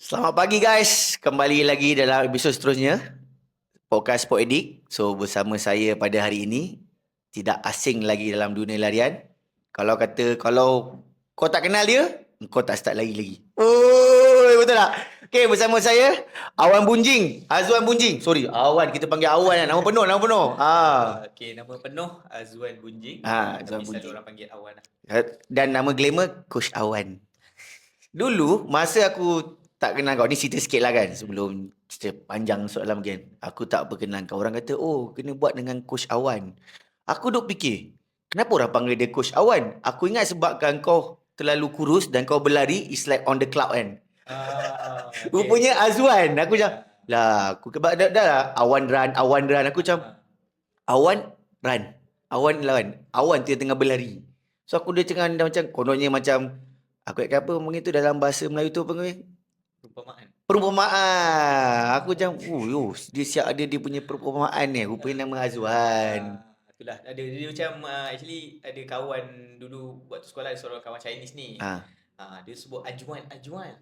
Selamat pagi guys, kembali lagi dalam episod seterusnya Podcast Sport Edik. So bersama saya pada hari ini, tidak asing lagi dalam dunia larian. Kalau kau tak kenal dia, kau tak start lagi. Oh, betul tak? Okay, bersama saya Awan Bunjing, Azwan Bunjing. Sorry, Awan, kita panggil Awan kan. Nama penuh. Okay, nama penuh Azwan Bunjing. Azwan Tapi selalu Bunjing. orang panggil Awan lah. Dan nama glamour Coach Awan. Dulu masa aku tak kenal kau ni, cerita sikit lah kan sebelum cerita panjang soalan mungkin. Aku tak berkenan kau. Orang kata, oh kena buat dengan Coach Awan. Aku duk fikir, kenapa orang panggil dia Coach Awan? Aku ingat sebabkan kau terlalu kurus dan kau berlari is like on the cloud kan. Okay. Rupanya Azwan. Aku macam, lah aku kebak dah lah. Awan run. Aku macam, Awan run. Awan lawan. Awan tu yang tengah berlari. So aku dia tengah dah macam, kononnya macam, aku ingat apa panggil tu dalam bahasa Melayu tu panggil? Perumpamaan. Perumpamaan. Aku macam, dia siap ada dia punya perumpamaan ni. Rupanya nama Azwan. Itulah. Dia macam actually ada kawan dulu waktu sekolah, ada seorang kawan Chinese ni. Dia sebut Ajuan.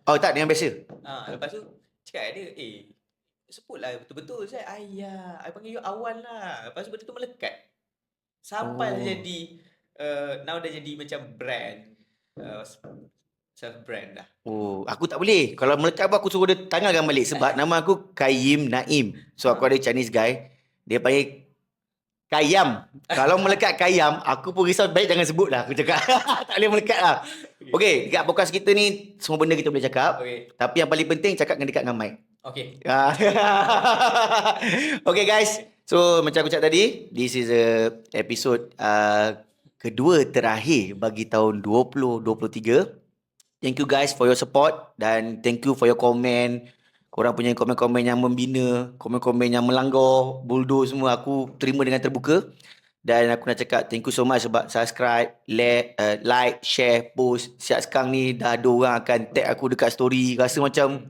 Oh tak, dengan biasa. Lepas tu cakap dia, sebutlah betul-betul. Saya, ayah, I panggil you Awan lah. Lepas tu benda tu melekat. Sampailah jadi now dah jadi macam brand. Self-brand dah. Oh, aku tak boleh. Kalau melekat apa, aku suruh dia tanggalkan balik. Sebab nama aku Kayyim Naim. So aku ada Chinese guy. Dia panggil Kayam. Kalau melekat Kayam, aku pun risau, baik jangan sebut lah. Aku cakap tak boleh melekat lah. Okay, dekat podcast kita ni semua benda kita boleh cakap. Okay. Tapi yang paling penting cakap dengan dekat dengan mic. Okay. Okay guys. So macam aku cakap tadi, this is a episode kedua terakhir bagi tahun 2023. Thank you guys for your support dan thank you for your comment. Korang punya komen-komen yang membina, komen-komen yang melanggar, bulldoze semua aku terima dengan terbuka. Dan aku nak cakap thank you so much sebab subscribe, like, share, post. Siap sekarang ni dah ada orang akan tag aku dekat story. Rasa macam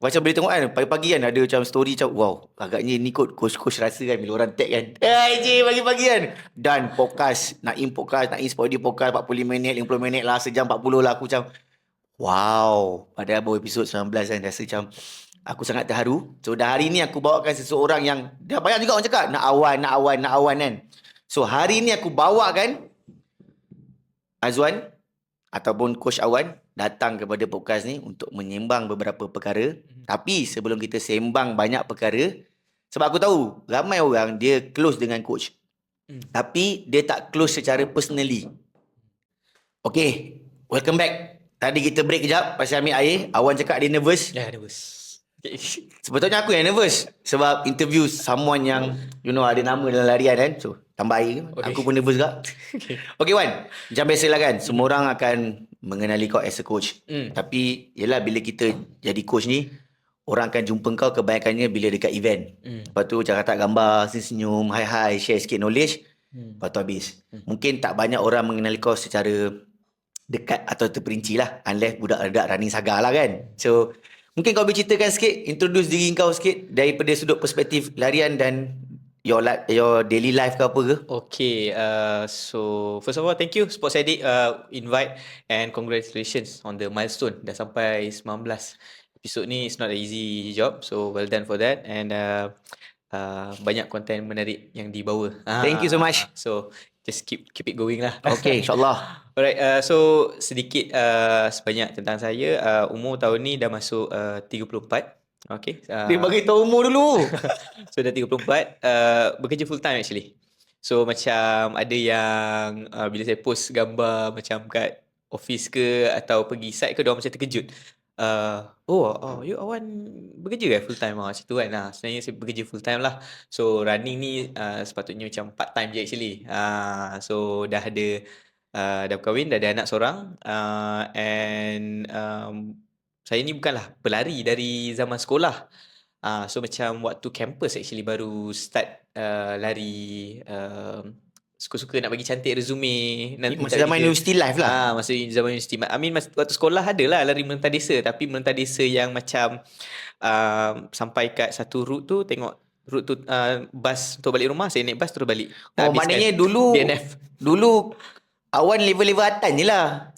boleh tengok kan, pagi-pagi kan ada macam story macam, wow, agaknya ni kot coach rasa kan bila orang tag kan. Pagi-pagi kan. Dan podcast, Naim Sporty Podcast 45 minit, 50 minit lah, sejam 40 lah. Aku macam, wow. Padahal baru episod 19 kan, rasa macam aku sangat terharu. So dah hari ni aku bawakan seseorang yang dah banyak juga orang cakap nak awan kan. So hari ni aku bawakan Azwan ataupun Coach Awan datang kepada podcast ni untuk menyembang beberapa perkara. Tapi sebelum kita sembang banyak perkara, sebab aku tahu ramai orang dia close dengan coach. Tapi dia tak close secara personally. Okay, welcome back. Tadi kita break kejap pasal ambil air. Awan cakap dia nervous. Ya, nervous. Okay. Sebetulnya aku yang nervous sebab interview someone yang ada nama dalam larian kan. So tambah air. Okay. Aku pun nervous juga. Okay Wan, macam biasalah kan, semua orang akan mengenali kau as a coach. Tapi yelah, bila kita jadi coach ni, orang akan jumpa kau kebanyakannya bila dekat event. Lepas tu cakap gambar, senyum, hai, share sikit knowledge. Lepas tu habis. Mungkin tak banyak orang mengenali kau secara dekat atau terperinci lah, unless budak-budak running saga lah kan. So mungkin kau boleh ceritakan sikit, introduce diri kau sikit daripada sudut perspektif larian dan your daily life ke apa ke? Okay, so first of all, thank you Sports Edik invite, and congratulations on the milestone. Dah sampai 19 episod ni. It's not an easy job, so well done for that. And banyak konten menarik yang dibawa. Thank you so much. So just keep it going lah. Okay, insyaAllah. Alright, so sedikit sebanyak tentang saya. Umur tahun ni dah masuk 34. Okay. Dia bagi tahu umur dulu. So dah 34. Bekerja full time actually. So macam ada yang bila saya post gambar macam kat office ke atau pergi site ke, diorang macam terkejut. You Awan bekerja full time macam tu kan. Sebenarnya saya bekerja full time lah. So running ni sepatutnya macam part time je actually. So dah ada dah berkahwin, dah ada anak seorang, and saya ni bukanlah pelari dari zaman sekolah. So macam waktu campus actually baru start lari, suka-suka nak bagi cantik resume. Masa zaman university life lah. Masa zaman universiti. I mean waktu sekolah ada lah lari Menentang Desa. Tapi Menentang Desa yang macam sampai kat satu route tu, tengok route tu bas untuk balik rumah, saya naik bas terus balik. Maknanya dulu DNF. Dulu Awan level-level atas je lah.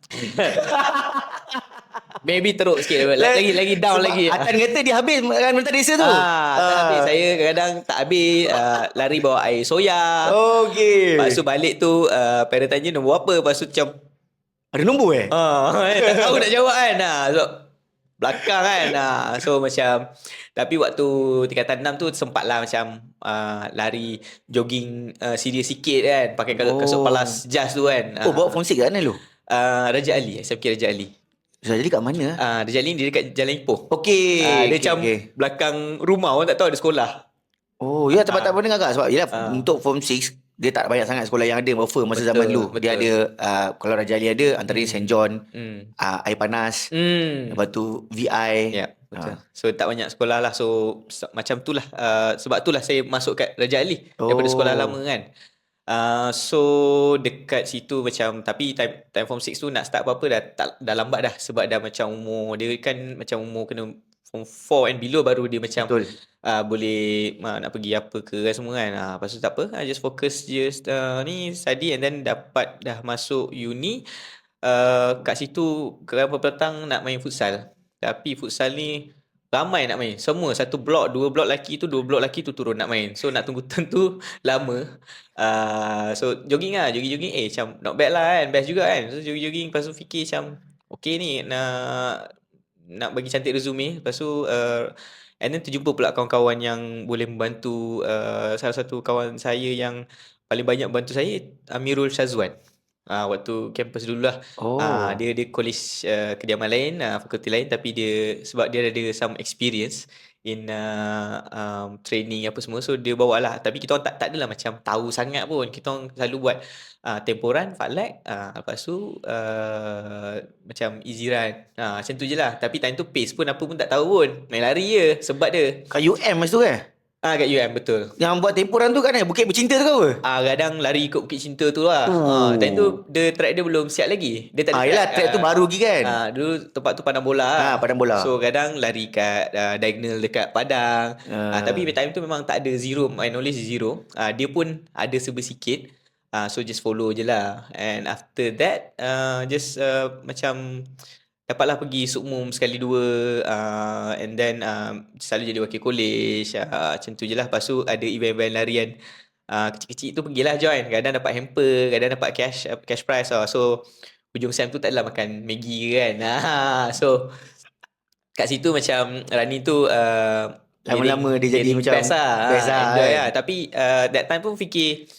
Maybe teruk sikit. Lagi down Sebab lagi. Atan kata dia habis makan mentah desa tu. Tak habis. Saya kadang tak habis. Lari bawa air soya. Lepas tu Okey. balik tu, parent tanya nombor apa. Lepas tu macam, Ada nombor tak tahu nak jawab kan. So, belakang kan. So macam, tapi waktu tingkatan 6 tu sempatlah macam lari jogging serius sikit kan. Pakai kasut Oh. palas jas tu kan. Oh, bawa phone 6 kat mana lu? Raja Ali. SMK Raja Ali. So, jadi kat mana? Raja Ali dia dekat Jalan Ipoh. Okey. Dia okey, macam okey. belakang rumah. Orang tak tahu ada sekolah. Oh, ya tempat tak pernah agak sebab yalah untuk form 6 dia tak banyak sangat sekolah yang ada offer masa zaman dulu. Dia ada kalau Raja Ali ada antaranya St John, Air Panas, lepas tu VI. Ya, betul. So tak banyak sekolah lah. So macam tu lah. Sebab tu lah saya masuk kat Raja Ali daripada sekolah lama kan. So dekat situ macam, tapi time form 6 tu nak start apa-apa dah lambat dah, sebab dah macam umur dia kan macam umur kena form 4 and below baru dia macam Betul. boleh nak pergi apa ke kan semua kan. Lepas tu tak apa, just fokus ni study, and then dah masuk uni. Kat situ kerana petang nak main futsal, tapi futsal ni ramai nak main. Semua satu blok, dua blok lelaki tu turun nak main. So nak tunggu turn tu lama. So jogging jogging macam not bad lah kan, best juga kan. So jogging lepas tu fikir macam okay ni nak bagi cantik resume. Lepas tu and then terjumpa pula kawan-kawan yang boleh membantu. Salah satu kawan saya yang paling banyak bantu saya, Amirul Syazwan. Waktu kampus dulu lah. Dia college kediaman lain, fakulti lain, tapi dia sebab dia ada some experience in training apa semua, so dia bawa lah. Tapi kita orang tak adalah macam tahu sangat pun. Kita orang selalu buat temporan, fartlek, lepas tu macam easy run, macam tu je lah. Tapi time tu pace pun apa pun tak tahu pun, main lari je sebab dia. Kat UM masa tu kan? Kat UM, betul. Yang buat temporan tu kan Bukit Bercinta tu ke apa? Kadang lari ikut Bukit Cinta tu lah. Time tu track dia belum siap lagi. Dia tak ada Yelah track tu baru lagi kan? Dulu tempat tu padang bola. Padang bola. So kadang lari kat diagonal dekat padang. Tapi time tu memang tak ada zero, my knowledge is zero. Dia pun ada serba sikit. So just follow je lah. And after that just macam dapatlah pergi Sukmum sekali dua, and then selalu jadi wakil college, macam tu je lah. Lepas tu ada event-event larian kecil-kecil tu pergilah join. Kadang dapat hamper, kadang dapat cash prize. So hujung sem tu tak adalah makan Maggi kan. So kat situ macam running tu lama-lama dia jadi macam best lah, enjoy kan? lah. Tapi that time pun fikir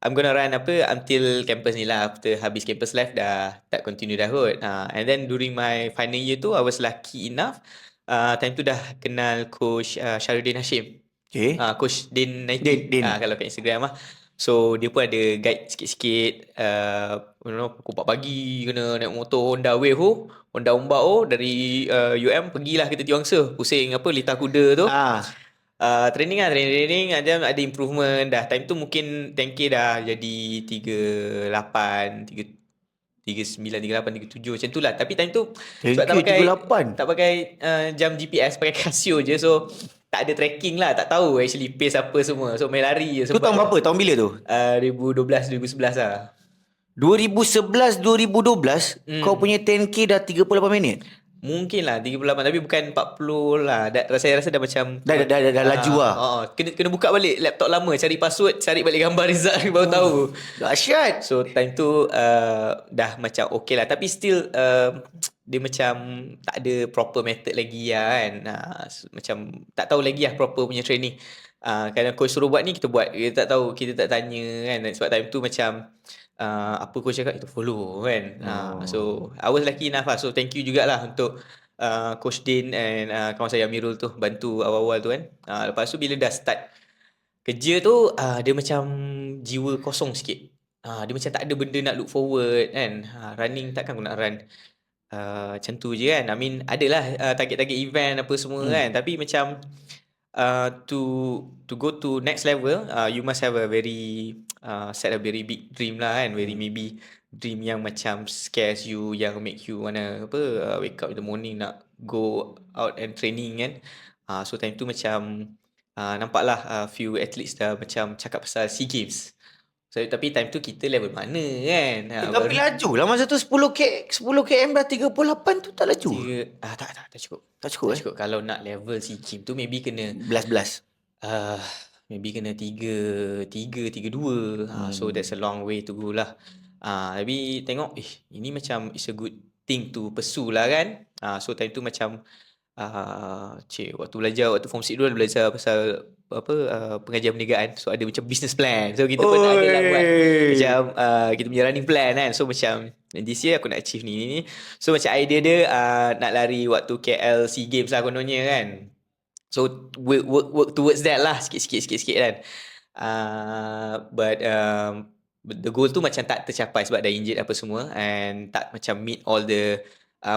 I'm gonna run until campus ni lah. After habis campus life dah tak continue dah kot. And then during my final year tu, I was lucky enough. Time tu dah kenal coach Syarudin Hashim. Okay. Coach Din 19. Din. Kalau kat Instagram lah. So dia pun ada guide sikit-sikit. Pukul 4 pagi kena naik motor Honda Wave, Honda Umbak dari UM, pergilah kita Tiongsa. Pusing litar kuda tu. Training ada improvement dah. Time tu mungkin 10k dah jadi 38, 39, 38, 37 macam tu lah. Tapi time tu sebab tak pakai jam GPS, pakai Casio je. So tak ada tracking lah, tak tahu actually pace apa semua. So main lari je. Tu tahun berapa? Tahun bila tu? 2012, 2011 lah. 2011, 2012 kau punya 10k dah 38 minit? Mungkin lah 38, tapi bukan 40 lah. Saya rasa dah macam Dah laju lah. Kena buka balik laptop lama, cari password, cari balik gambar result baru tahu. Dahsyat. So time tu dah macam okay lah. Tapi still dia macam tak ada proper method lagi lah kan. Macam tak tahu lagi lah proper punya training. Kadang coach suruh buat ni, kita buat. Kita tak tahu, kita tak tanya kan. Sebab time tu macam apa coach cakap, kita follow kan. So I was lucky enough lah. So thank you jugalah untuk Coach Din and kawan saya Amirul tu, bantu awal-awal tu kan. Lepas tu bila dah start kerja tu, dia macam jiwa kosong sikit. Dia macam tak ada benda nak look forward kan. Running takkan aku nak run macam tu je kan. I mean adalah target-target event apa semua kan. Tapi macam to go to next level, you must have a very set a very big dream lah kan. Very maybe dream yang macam scares you, yang make you wanna wake up in the morning nak go out and training kan. So time tu macam nampaklah few athletes dah macam cakap pasal SEA Games. So, tapi time tu kita level mana kan? Tapi laju lah masa tu 10 km dah 38 tu tak laju. Tak cukup. Tak cukup Tak cukup. Kalau nak level si Kim tu maybe kena Belas-belas. maybe kena 3 2. So that's a long way to go lah. Tapi tengok ini macam it's a good thing to pursue lah kan. So time tu macam waktu form 6 dulu belajar pasal pengajian perniagaan. So ada macam business plan. So kita pun ada lah buat macam kita punya running plan kan. So macam this year aku nak achieve ni. So macam idea dia nak lari waktu KL SEA Games lah kononnya kan. So work towards that lah sikit-sikit kan. But the goal tu macam tak tercapai sebab dah injured apa semua and tak macam meet all the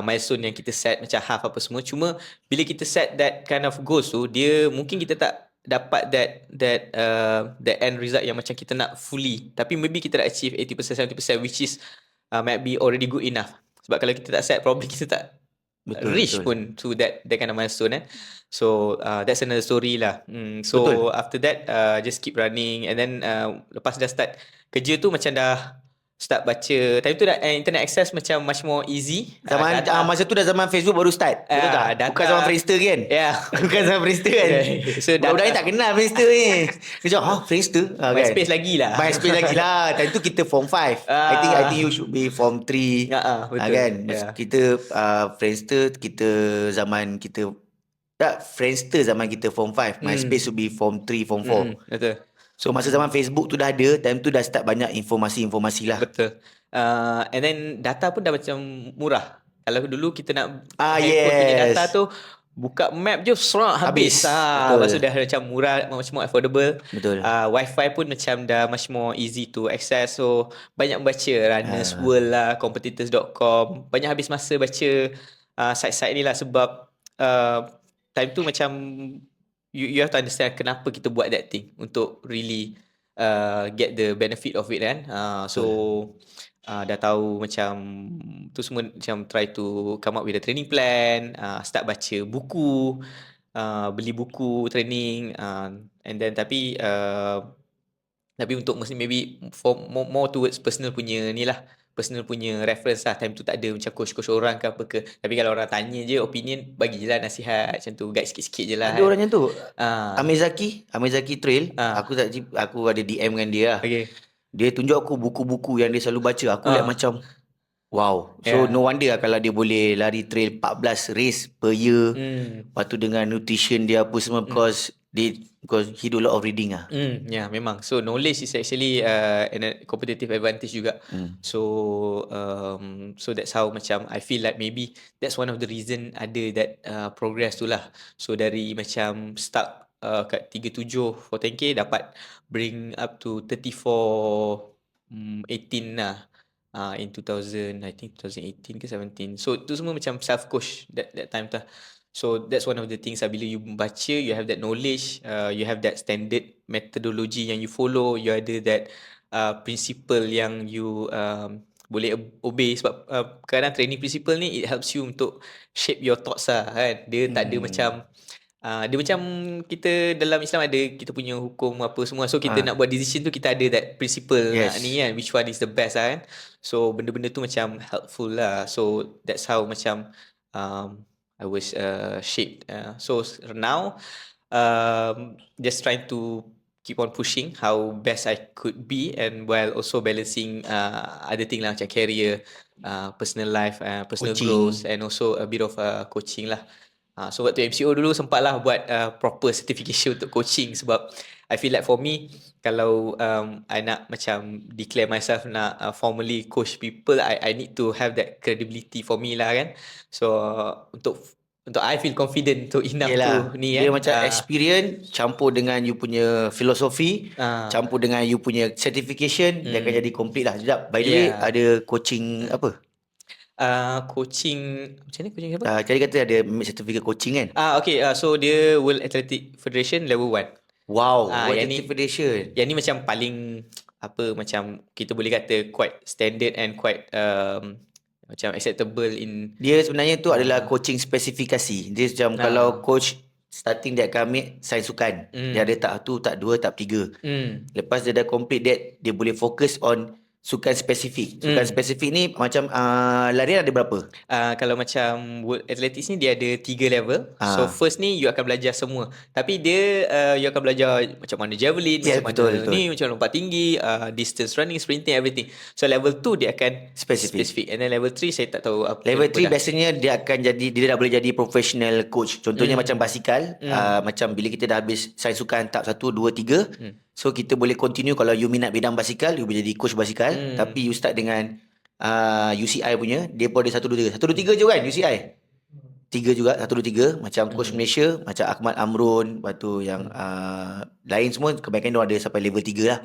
milestone yang kita set macam half apa semua. Cuma bila kita set that kind of goals tu, dia mungkin kita tak dapat that end result yang macam kita nak fully. Tapi maybe kita dah achieve 80% 70% which is might be already good enough. Sebab kalau kita tak set, probably kita tak reach pun to that kind of milestone So that's another story lah. So after that just keep running and then lepas dah start kerja tu macam dah start baca. Time tu dah internet access macam much more easy. Zaman masa tu dah zaman Facebook baru start. Betul tak? Bukan zaman Friendster kan? Bukan zaman Friendster kan? So budak-budak ni tak kenal Friendster ni. Dia cakap, Friendster? MySpace lagi lah. MySpace lagi lah. Time tu kita form 5. I think you should be form 3. Betul. Kan? Kita Friendster, kita zaman kita Friendster zaman kita form 5. MySpace should be form 3, form 4. Betul. So masa zaman Facebook tu dah ada, time tu dah start banyak informasi-informasi lah. Betul. And then data pun dah macam murah. Kalau dulu kita nak yes. data tu buka map je serak habis. Lepas tu dah macam murah, much more affordable. Betul. Wi-Fi pun macam dah much more easy to access. So banyak baca Runners World lah, competitors.com. Banyak habis masa baca site-site ni lah sebab time tu macam you have to understand kenapa kita buat that thing untuk really get the benefit of it kan. Dah tahu macam tu semua macam try to come up with a training plan, start baca buku, beli buku training and then tapi untuk maybe for more towards personal punya ni lah. Personal punya reference lah. Time tu tak ada macam coach-coach orang ke apa ke. Tapi kalau orang tanya je opinion, bagi je lah nasihat macam tu, guide sikit-sikit je lah. Ada orang macam tu. Amir Zaki Trail, aku ada DM dengan dia lah. Okay. Dia tunjuk aku buku-buku yang dia selalu baca. Aku lihat macam wow. So no wonder lah kalau dia boleh lari trail 14 race per year. Lepas tu dengan nutrition dia apa semua because he do a lot of reading lah. Memang. So knowledge is actually a competitive advantage juga. So that's how macam I feel like maybe that's one of the reason ada that progress tu lah. So dari macam start kat 37 for 10k dapat bring up to 34 18 lah. In 2018 ke 17. So tu semua macam self coach that time tu. So that's one of the things bila you baca, you have that knowledge, you have that standard methodology yang you follow, you ada that principle yang you boleh obey sebab kadang training principle ni it helps you untuk shape your thoughts lah kan. Dia tak ada macam dia macam kita dalam Islam ada kita punya hukum apa semua. So kita nak buat decision tu kita ada that principle ni kan, which one is the best lah kan. So benda-benda tu macam helpful lah. So that's how macam I was shaped. So now just trying to keep on pushing how best I could be and while also balancing other thing lah macam career, personal life, personal growth and also a bit of coaching lah. So waktu MCO dulu sempatlah buat proper certification untuk coaching sebab I feel like for me kalau I nak macam declare myself nak formally coach people, I need to have that credibility for me lah kan. So untuk I feel confident untuk enough tu ni dia kan. macam experience campur dengan you punya filosofi, campur dengan you punya certification, dia akan jadi complete lah. Sekejap, by the way ada coaching apa? Coaching macam ni coaching apa? Tadi kata ada certificate coaching kan? Okay, so dia World Athletic Federation level 1. Wow, World Athletic Federation. Yang ni macam paling apa macam kita boleh kata quite standard and quite macam acceptable in. Dia sebenarnya tu adalah coaching spesifikasi. Dia macam kalau coach starting dia akan ambil sains sukan. Dia ada tahap 1, tahap 2, tahap 3. Lepas dia dah complete that, dia boleh fokus on sukan spesifik. Sukan spesifik ni macam larian ada berapa? Kalau macam World Athletics ni dia ada 3 level. So first ni you akan belajar semua. Tapi dia you akan belajar macam mana javelin, Yes, macam mana betul. ni, macam lompat tinggi, distance running, sprinting, everything. So level 2 dia akan Spesifik. And then level 3 saya tak tahu apa. Level 3 apa dah. biasanya dia akan jadi, dia dah boleh jadi professional coach. Contohnya macam basikal, macam bila kita dah habis sains sukan tahap 1, 2, 3, so kita boleh continue. Kalau you minat bidang basikal, you boleh jadi coach basikal. Tapi you start dengan UCI punya, dia pun ada 1, 2, 3. 1, 2, 3 je kan UCI? 3 juga, 1, 2, 3. Macam coach Malaysia, macam Ahmad Amrun, lepas tu yang lain semua kebanyakan dia ada sampai level 3 lah.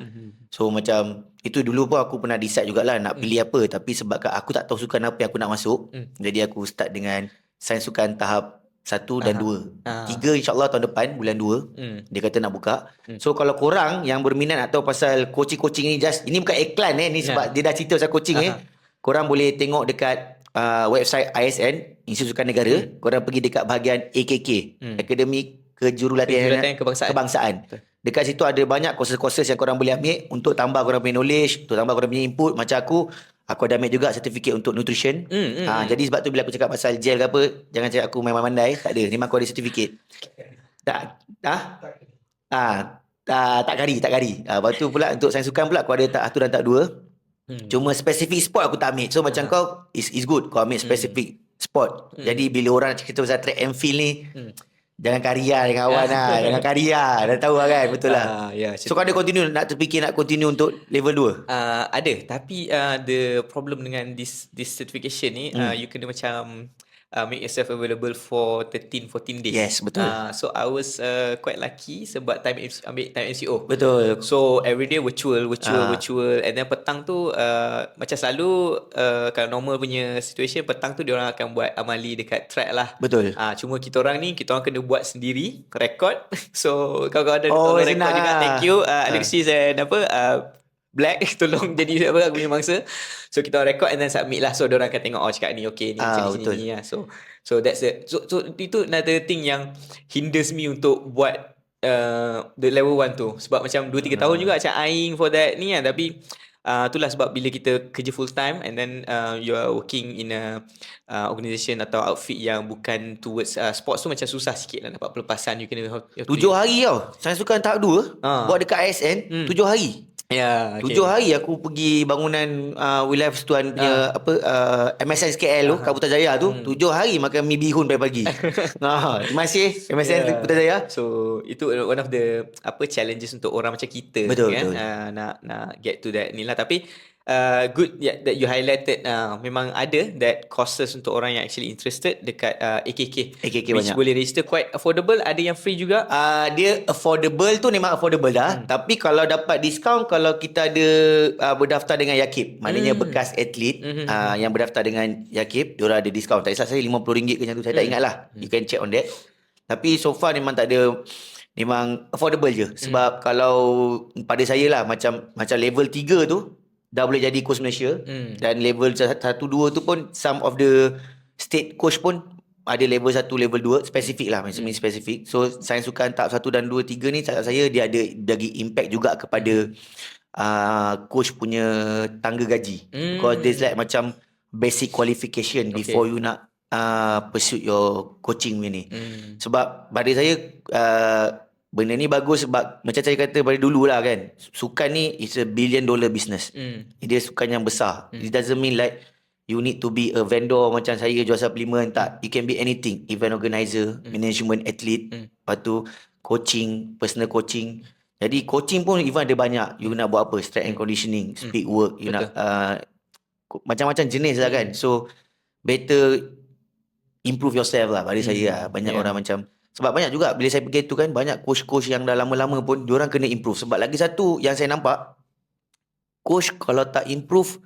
So macam itu dulu pun aku pernah decide jugalah nak pilih apa, tapi sebabkan aku tak tahu sukan apa yang aku nak masuk, jadi aku start dengan sains sukan tahap 1 dan 2. 3 insyaAllah tahun depan bulan 2 dia kata nak buka. So kalau korang yang berminat nak tahu pasal coaching ni, just ini bukan iklan ni sebab dia dah cerita pasal coaching korang boleh tengok dekat website ISN, Institut Sukan Negara. Korang pergi dekat bahagian AKK, Akademi Kejurulatihan Kebangsaan. Dekat situ ada banyak courses-courses yang korang boleh ambil untuk tambah korang punya knowledge, untuk tambah korang punya input. Macam aku ada ambil juga sertifikat untuk nutrition. Jadi sebab tu bila aku cakap pasal gel ke apa, jangan cakap aku memang pandai. Tak ada, memang aku ada sertifikat. Tak kari. Lepas tu pula untuk sains sukan pula aku ada tahap 1 dan tahap 2. Cuma spesifik sport aku tak ambil. So macam kau is good kau ambil spesifik sport. Jadi bila orang cerita pasal track and field ni, jangan karya dengan kawan lah. Jangan karya. Dah tahu lah kan. Betul lah. So kau ada continue nak terfikir nak continue untuk level 2? Ada. Tapi the problem dengan this certification ni, you kena macam make yourself available for 13-14 days. Yes, betul. So I was quite lucky sebab ambil time MCO. Betul. So everyday virtual. And then petang tu macam selalu kalau normal punya situation, petang tu diorang akan buat amali dekat track lah. Betul. Cuma kita orang kena buat sendiri, record. So kawan-kawan ada record senang juga. lah. Thank you Alexis and Black tolong jadi aku punya mangsa. So kita record and then submit lah. So diorang akan tengok cakap ni okay ni macam ni lah. So that's it. So itu another thing yang hinders me untuk buat the level 1 tu. Sebab macam 2-3 tahun juga macam eyeing for that ni kan. Tapi itulah sebab bila kita kerja full time and then you are working in a organisation atau outfit yang bukan towards sports tu, macam susah sikit lah dapat pelepasan. You kena 7 hari tau. Sains sukan tahap 2 buat dekat ISN 7 hari. Ya, 7 hari aku pergi bangunan Wilayah Persatuan punya MSN KL tu, kat Putrajaya tu. 7 hari makan mi bihun pagi-pagi. Terima kasih MSN Putrajaya. So itu one of the challenges untuk orang macam kita. Betul. Nak get to that ni lah. Tapi good that you highlighted, memang ada that courses untuk orang yang actually interested dekat AKK which banyak. boleh register quite affordable. Ada yang free juga. Dia affordable tu memang affordable dah. Tapi kalau dapat diskaun kalau kita ada berdaftar dengan Yakib, maknanya bekas atlet yang berdaftar dengan Yakib, diorang ada diskaun. Tak kisah saya RM50 ke macam tu, saya tak ingat lah. You can check on that. Tapi so far memang tak ada, memang affordable je. Sebab kalau pada saya lah, macam level 3 tu dah boleh jadi coach Malaysia. Dan level 1, 2 tu pun some of the state coach pun ada level 1, level 2 spesifik lah, macam spesifik. So sains sukan tahap 1 dan 2, 3 ni cakap saya dia ada bagi impact juga kepada coach punya tangga gaji. Because there's like macam basic qualification before you nak pursue your coaching ni. Sebab pada saya benda ni bagus sebab macam saya kata pada dulu lah kan, sukan ni is a $1 billion business. Dia sukan yang besar. It doesn't mean like you need to be a vendor macam saya jual suplemen. Tak, you can be anything. Event organizer, management athlete, lepas tu coaching, personal coaching. Jadi coaching pun even ada banyak. You nak buat apa, strength and conditioning, speed work, you nak macam-macam jenis lah kan. So better improve yourself lah pada saya lah. Banyak orang macam, sebab banyak juga bila saya pergi tu kan, banyak coach-coach yang dah lama-lama pun diorang kena improve. Sebab lagi satu yang saya nampak, coach kalau tak improve,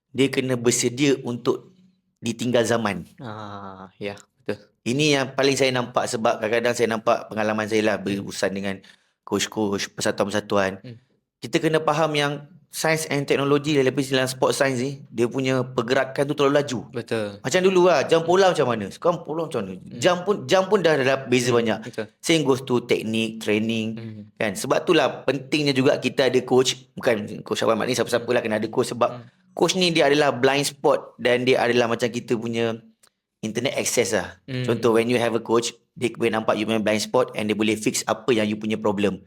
dia kena bersedia untuk ditinggal zaman. Ya, betul. Ini yang paling saya nampak. Sebab kadang-kadang saya nampak pengalaman saya lah berurusan dengan coach-coach, persatuan-persatuan. Kita kena faham yang science and technology dalam sport science ni, dia punya pergerakan tu terlalu laju. Betul. Macam dulu lah, jump bola macam mana? Sekarang bola macam mana? Jump pun dah beza banyak. Betul. Same goes to teknik, training. Kan? Sebab itulah pentingnya juga kita ada coach. Bukan coach Abang Mat ni, siapa-siapa lah kena ada coach. Sebab coach ni dia adalah blind spot dan dia adalah macam kita punya internet access lah. Contoh, when you have a coach, dia boleh nampak you punya blind spot and dia boleh fix apa yang you punya problem.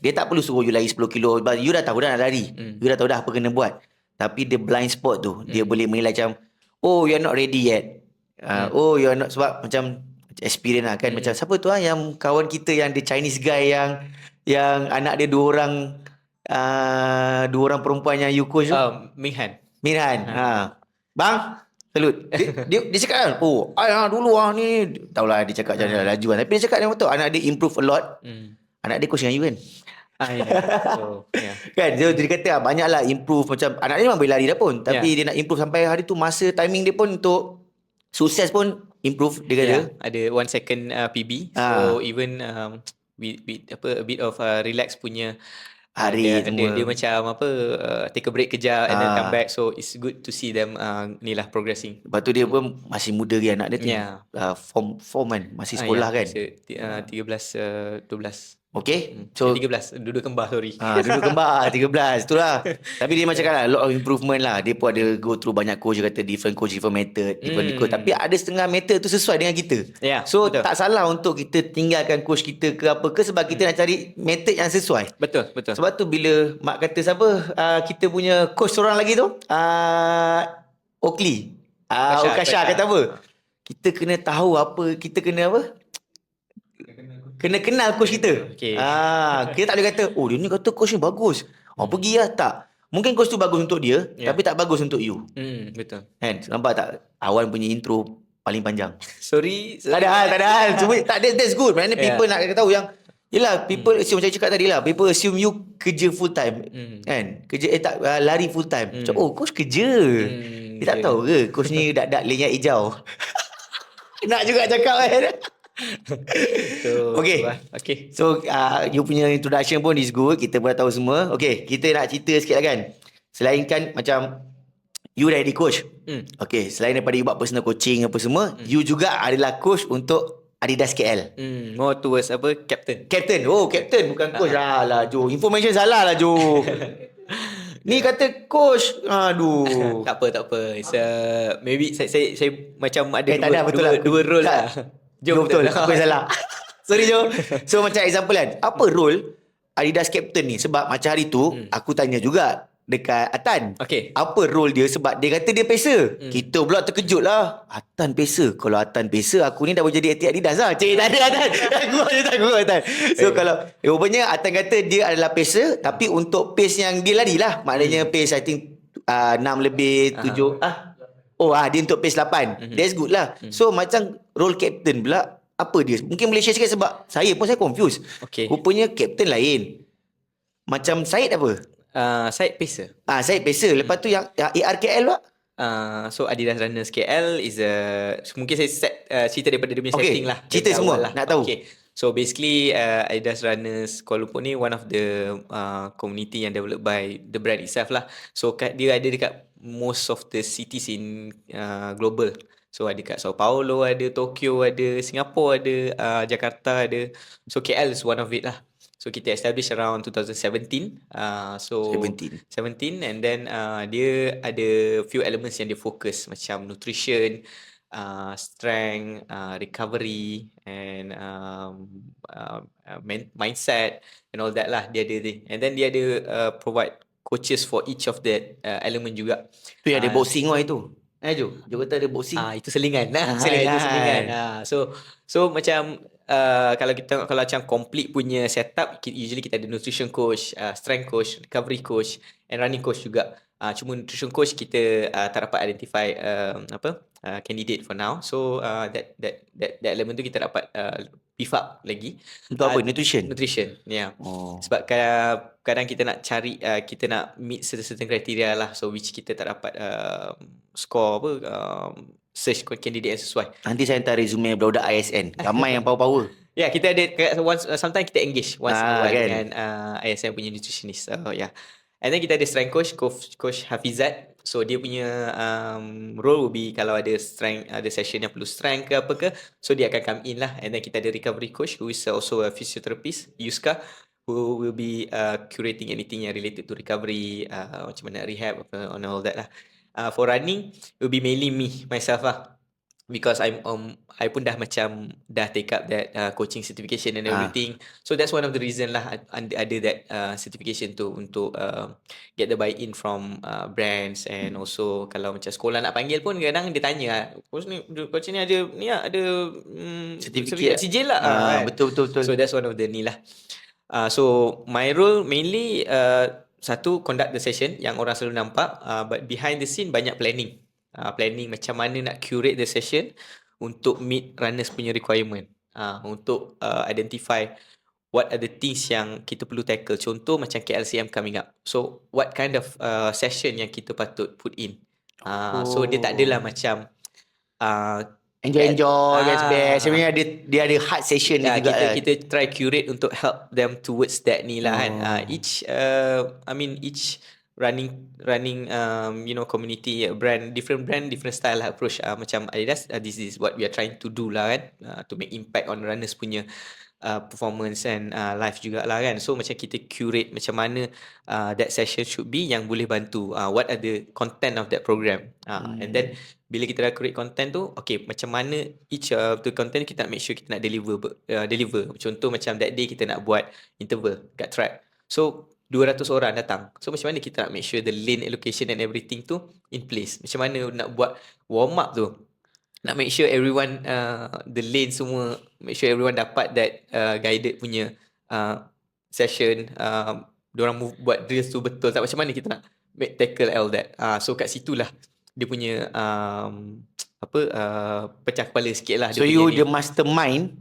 Dia tak perlu suruh you lari 10 kilo. You dah tahu dah nak lari. You dah tahu dah apa kena buat. Tapi the blind spot tu, dia boleh menilai macam, oh, you're not ready yet. Oh, you're not, sebab macam experience lah kan. Macam siapa tu lah yang kawan kita yang the Chinese guy yang anak dia dua orang perempuan yang you coach tu. Minghan. Minhan. Bang, salut. Dia cakap kan, oh, dulu ni, tahulah dia cakap jangan laju kan. Tapi dia cakap dia betul, anak dia improve a lot. Anak dia coach dengan you kan. So, Kan, dia kata banyaklah improve. Macam anak dia memang boleh lari dah pun, tapi dia nak improve sampai hari tu, masa timing dia pun untuk sukses pun improve dia kata. Ada 1 second PB. So even with a bit of relax punya Hari dia macam take a break kejap and then come back. So it's good to see them ni lah progressing. Lepas tu dia pun masih muda lagi anak dia tu. Form kan, masih sekolah kan. 13 12. Okay, so 13 duduk kembar, sorry. Duduk kembar 13. Itulah. Tapi dia macam kan, a lot of improvement lah. Dia pun ada go through banyak coach. Dia kata different coach, different method, different coach. Tapi ada setengah method tu sesuai dengan kita. So betul. Tak salah untuk kita tinggalkan coach kita ke apa ke, sebab kita nak cari method yang sesuai. Betul. Sebab tu bila Mak kata siapa, kita punya coach seorang lagi tu, Oakley, Okasha kata apa, kita kena tahu apa, kita kena apa, kena kenal coach kita. Kita tak boleh kata, oh dia ni kata coach ni bagus, pergi lah. Tak, mungkin coach tu bagus untuk dia, tapi tak bagus untuk you. Betul. Kan, nampak tak Awan punya intro paling panjang. Sorry. Tak ada hal. Cuma tak, that's good. Maknanya people nak tahu yang, yelah, people assume, macam cakap tadi lah, people assume you kerja full time. Kan, kerja lari full time. Macam, oh coach kerja. Dia tak tahu ke coach ni dak lenyap hijau. Nak juga cakap kan. Okay. So you punya introduction pun is good. Kita pun dah tahu semua. Okay, kita nak cerita sikit lah kan. Selain kan macam you dah jadi coach. Okay, selain daripada you buat personal coaching apa semua, you juga adalah coach untuk Adidas KL. More towards captain. Oh, captain bukan coach. Lah Jo, information salah lah Jo. Ni kata coach. Aduh. Tak apa. It's maybe saya macam ada dua role lah. Jom betul. Aku yang salah. Sorry Jo. So macam example kan, apa role Adidas captain ni? Sebab macam hari tu aku tanya juga dekat Atan. Okay. Apa role dia? Sebab dia kata dia pacer. Kita pula terkejut lah. Atan pacer. Kalau Atan pacer, aku ni dah boleh jadi atlet Adidas lah. Cik, tak ada Atan. Aku Atan. So kalau rupanya Atan kata dia adalah pacer, tapi untuk pace yang dia lari lah. Maknanya pace I think 6 lebih 7. Dia untuk pace 8. That's good lah. So macam role captain pula, apa dia? Mungkin boleh share sikit sebab saya confused. Okay. Rupanya captain lain. Macam Syed apa? Syed pacer. Syed pacer. Lepas tu yang ARKL pula? So Adidas Runners KL is mungkin saya cerita daripada dia punya setting lah. Cerita semua lah. Nak tahu. Okay. So basically Adidas Runners Kuala Lumpur ni one of the community yang developed by the brand itself lah. So dia ada dekat most of the cities in global. So ada kat Sao Paulo, ada Tokyo, ada Singapore, ada Jakarta ada. So KL is one of it lah. So kita establish around 2017. 17 and then dia ada few elements yang dia fokus, macam nutrition, strength, recovery and mindset and all that lah. Dia ada and then dia ada provide coaches for each of that element juga. Tu yang ada boxing itu. Jo kata ada boxing. Itu selingan. Itu selingan. So macam kalau macam complete punya setup, usually kita ada nutrition coach, strength coach, recovery coach and running coach juga. Cuma nutrition coach kita tak dapat identify candidate for now. So that element tu kita dapat beef up lagi. Untuk apa? Nutrition. Yeah. Sebab kadang kita nak cari, kita nak meet certain criteria lah. So which kita tak dapat score search candidate yang sesuai. Nanti saya hantar resume budak-budak ISN. Ramai yang power-power. Ya, kita ada sometimes kita engage once in a while kan? dengan ISN punya nutritionist. So yeah. And then kita ada strength coach Hafizat. So dia punya role will be kalau ada session yang perlu strength ke apa ke, so dia akan come in lah. And then kita ada recovery coach who is also a physiotherapist, Yuska, who will be curating anything yang related to recovery, macam mana rehab apa, and all that lah. For running, it will be mainly myself lah. Because I pun dah take up that coaching certification and everything. So that's one of the reason lah ada that certification tu untuk get the buy-in from brands, and also kalau macam sekolah nak panggil pun kadang dia tanya, coach ni ada Certificate. sijil lah kan? Betul. So that's one of the ni lah. So my role mainly satu, conduct the session yang orang selalu nampak, but behind the scene banyak planning. Planning macam mana nak curate the session untuk meet runners punya requirement, untuk identify what are the things yang kita perlu tackle. Contoh macam KLCM coming up, so what kind of session yang kita patut put in. So dia tak adalah macam enjoy best. Sebenarnya dia ada hard session dia juga. Kita try curate untuk help them towards that ni lah kan. Each running community, different brand different style lah approach. Macam Adidas, this is what we are trying to do lah kan, to make impact on runners punya performance and life jugalah kan. So macam kita curate macam mana that session should be yang boleh bantu, what are the content of that program, and then bila kita dah create content tu, okay, macam mana each of the content kita nak make sure kita nak deliver. Contoh macam that day kita nak buat interval kat track, so 200 orang datang. So macam mana kita nak make sure the lane allocation and everything tu in place. Macam mana nak buat warm up tu, nak make sure everyone the lane semua, make sure everyone dapat that guided punya session. Diorang buat drills tu betul tak, macam mana kita nak tackle all that. So kat situlah dia punya pecah kepala sikit lah. So you the mastermind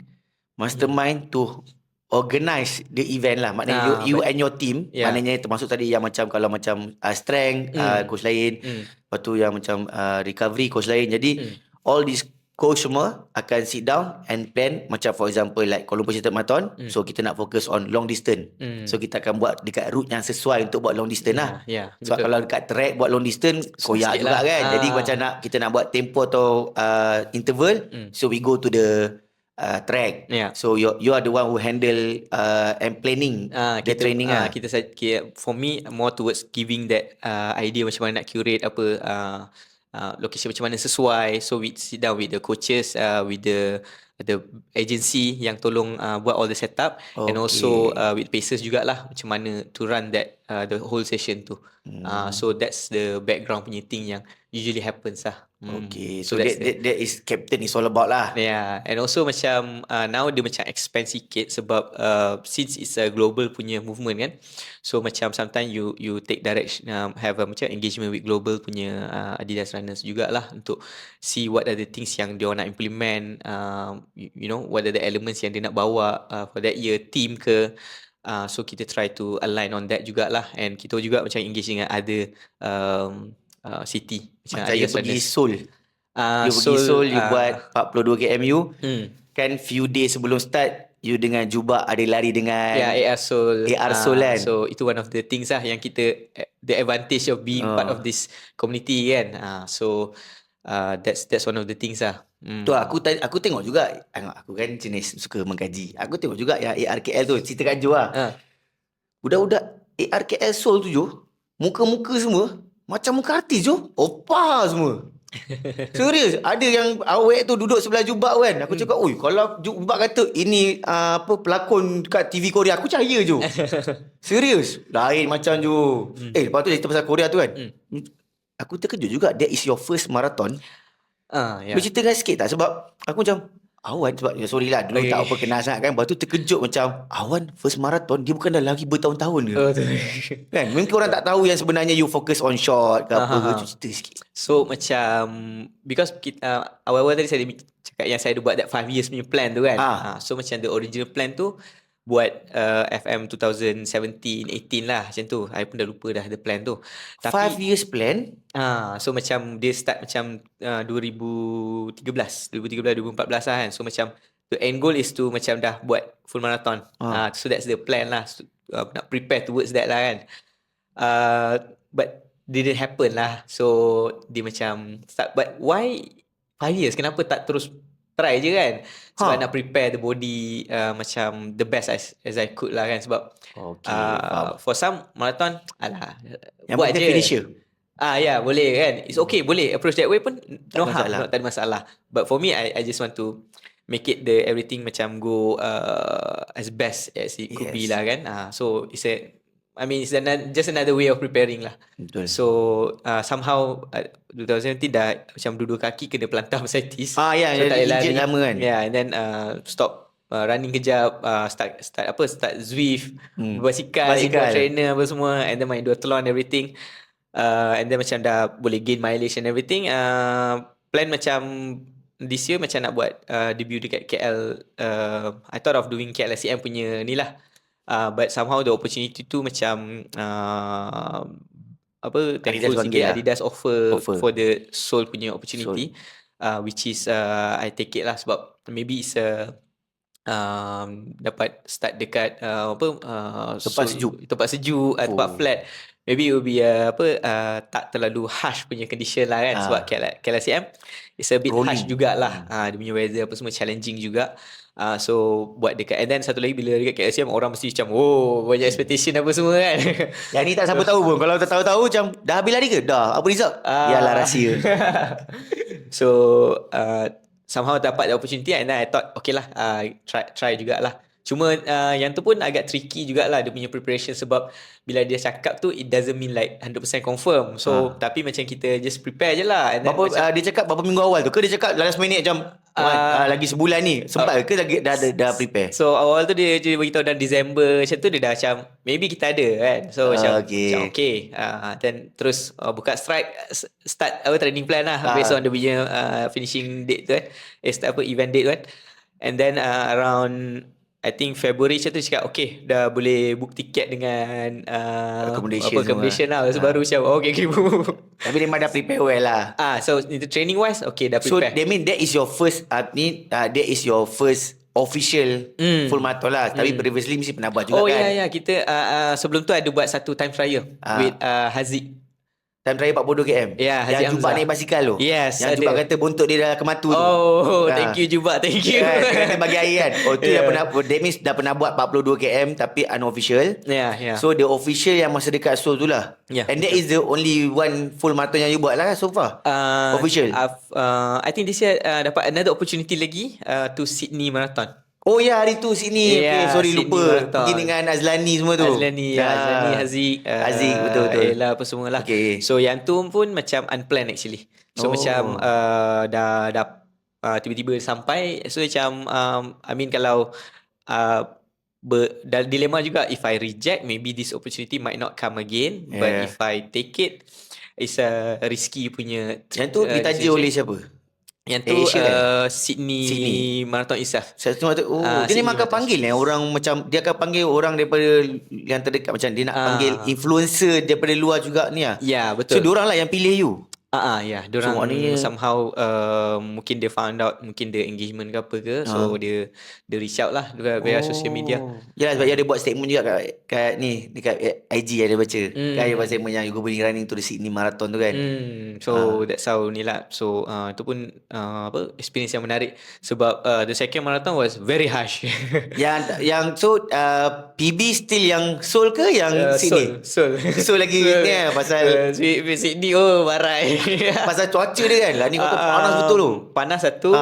to organize the event lah. Maknanya you and your team, maknanya termasuk tadi yang macam kalau macam strength coach lain, lepas tu yang macam recovery coach lain. Jadi all these coach semua akan sit down and plan. Macam for example like Kuala Lumpur City Marathon, so kita nak fokus on long distance, so kita akan buat dekat route yang sesuai untuk buat long distance lah. So kalau dekat track buat long distance koyak juga lah kan. Jadi macam kita nak buat tempo atau interval, so we go to the track. So you are the one who handle and planning the training lah. For me more towards giving that idea macam mana nak curate apa location macam mana sesuai. So we sit down with the coaches, with the agency yang tolong buat all the setup, and also with pacers jugalah macam mana to run that the whole session tu. So that's the background punya thing yang usually happens lah. Okay, so that is captain is all about lah. And also macam now dia macam expand sikit sebab since it's a global punya movement kan. So macam sometimes you take direction, have a macam engagement with global punya Adidas runners jugalah untuk see what are the things yang dia nak implement, what are the elements yang dia nak bawa for that year, team ke. So kita try to align on that jugalah, and kita juga macam engage dengan other city. Macam you pergi Seoul, you buat 42 kmu, kan few days sebelum start you dengan jubah ada lari dengan AR Seoul kan. So itu one of the things lah yang kita, the advantage of being part of this community kan. So that's one of the things lah. Tu aku tengok juga, aku kan jenis suka mengkaji. Aku tengok juga yang ARKL tu, cerita Kak Jo lah. Budak-budak ARKL Seoul tu Jo, muka-muka semua macam muka artis Jo, opa semua. Serius, ada yang awek tu duduk sebelah Jubak kan. Aku cakap, oi, kalau Jubak kata ini pelakon kat TV Korea, aku percaya Jo. Serius, lain macam Jo. Lepas tu cerita pasal Korea tu kan. Aku terkejut juga, that is your first marathon. Boleh ceritakan sikit tak? Sebab aku macam Awan, sebab sorry lah dulu tak apa kenal sangat kan. Lepas tu terkejut macam Awan first marathon, dia bukan dah lari bertahun-tahun ke? Kan? Mungkin orang tak tahu yang sebenarnya you focus on short ke apa ke. Cerita sikit. So macam because kita, awal-awal tadi saya cakap yang saya ada buat that 5 years punya plan tu kan. So macam the original plan tu buat FM 2017-18 lah macam tu. I pun dah lupa dah the plan tu. Tapi 5 years plan? So macam dia start macam 2014 2014 lah kan. So macam the end goal is to macam dah buat full marathon. So that's the plan lah. Nak prepare towards that lah kan. But didn't happen lah. So dia macam start, but why 5 years? Kenapa tak terus try je kan? Sebab nak prepare the body macam the best as I could lah kan. Sebab Okay, faham. for some marathon, alah, Yang buat penting je. finisher. Ya, boleh kan. It's okay, boleh approach that way pun Tak no ada harm, masalah. tak ada masalah. But for me, I just want to make it the everything macam go as best as it could be Yes. lah kan. So it's just another way of preparing lah. Betul. So somehow 2017 dah macam dua kaki kena pelantar bursitis. Ya, so tak boleh injet lari. lama kan. Yeah, and then stop running kejap, start Zwift, basikal, indoor trainer apa semua, and then main duathlon everything. And then macam dah boleh gain mileage and everything. Plan macam this year macam nak buat debut dekat KL. I thought of doing KLSCM punya ni lah. But somehow the opportunity tu macam thankful sikit Adidas offer for the Seoul punya opportunity. Which is I take it lah sebab maybe it's dapat start dekat tempat sejuk, tempat flat. Maybe it will be tak terlalu harsh punya condition lah kan. Sebab KLSCM it's a bit harsh jugalah. Dia punya weather apa semua challenging juga. So buat dekat, and then satu lagi bila dekat KLSCM orang mesti macam banyak expectation apa semua kan. Yang ni tak siapa tahu pun. Kalau tak tahu macam dah habis lari ke? Dah. Apa result? Yalah rahsia. So somehow dapat the opportunity, and then I thought okay lah, try jugalah. Cuma yang tu pun agak tricky jugalah dia punya preparation, sebab bila dia cakap tu it doesn't mean like 100% confirm. So tapi macam kita just prepare je lah. And then dia cakap berapa minggu awal tu? Ke dia cakap last minute macam lagi sebulan ni sempat ke lagi dah prepare? So awal tu dia beritahu dalam Disember macam tu, dia dah macam maybe kita ada kan. So macam okay. Then terus buka start training plan lah based on dia punya finishing date tu kan. Event date tu kan. And then around I think February macam tu cakap okay dah boleh book tiket dengan accommodation lah. So baru macam okay. Tapi memang dah prepare well lah. So training wise okay dah prepare. So that mean that is your first that is your first official full marathon lah. Tapi previously mesti pernah buat juga kan. Ya kita sebelum tu ada buat satu time trial with Haziq. Time trial 42 km. Yang Jubak naik basikal tu. Yes. Yang Jubak kata buntut dia dah kematu tu. Thank you Jubak, thank you. Kata bagi air kan. Tu dah pernah, that means dah pernah buat 42 km tapi unofficial. So the official yang masa dekat Seoul tu lah. And that is the only one full marathon yang you buat lah so far. Official. I think this year dapat another opportunity lagi to Sydney Marathon. Oh ya, hari tu Sydney. Okay, sorry Sydney lupa. Marathon. Pergi dengan Azlani semua tu. Azlani, Haziq, betul. Ella apa semua lah. Okay. So yang tu pun macam unplanned actually. So macam dah tiba-tiba sampai. So macam kalau dilema juga, if I reject maybe this opportunity might not come again. But if I take it, it's a risky punya. Yang tu ditaja oleh siapa? Yang tu Sydney Marathon itself. Dia memang akan panggil orang macam, dia akan panggil orang daripada yang terdekat, macam dia nak panggil influencer daripada luar juga ni lah. Ya, betul. So diorang lah yang pilih you. Diorang somehow mungkin dia found out, mungkin dia engagement ke apa ke. So dia reach out lah via social media. Yalah, sebab dia ada buat statement juga kat ni, dekat IG ada baca. Kan dia buat statement yang you go bring running to the Sydney Marathon tu kan. So that's how ni lah. So itu pun experience yang menarik. Sebab the second marathon was very harsh. yang so PB still yang Seoul ke yang Sydney? Seoul lagi ni lah pasal Sydney barai. Pasal cuaca dia kan lah ni, kata panas betul tu. Panas satu.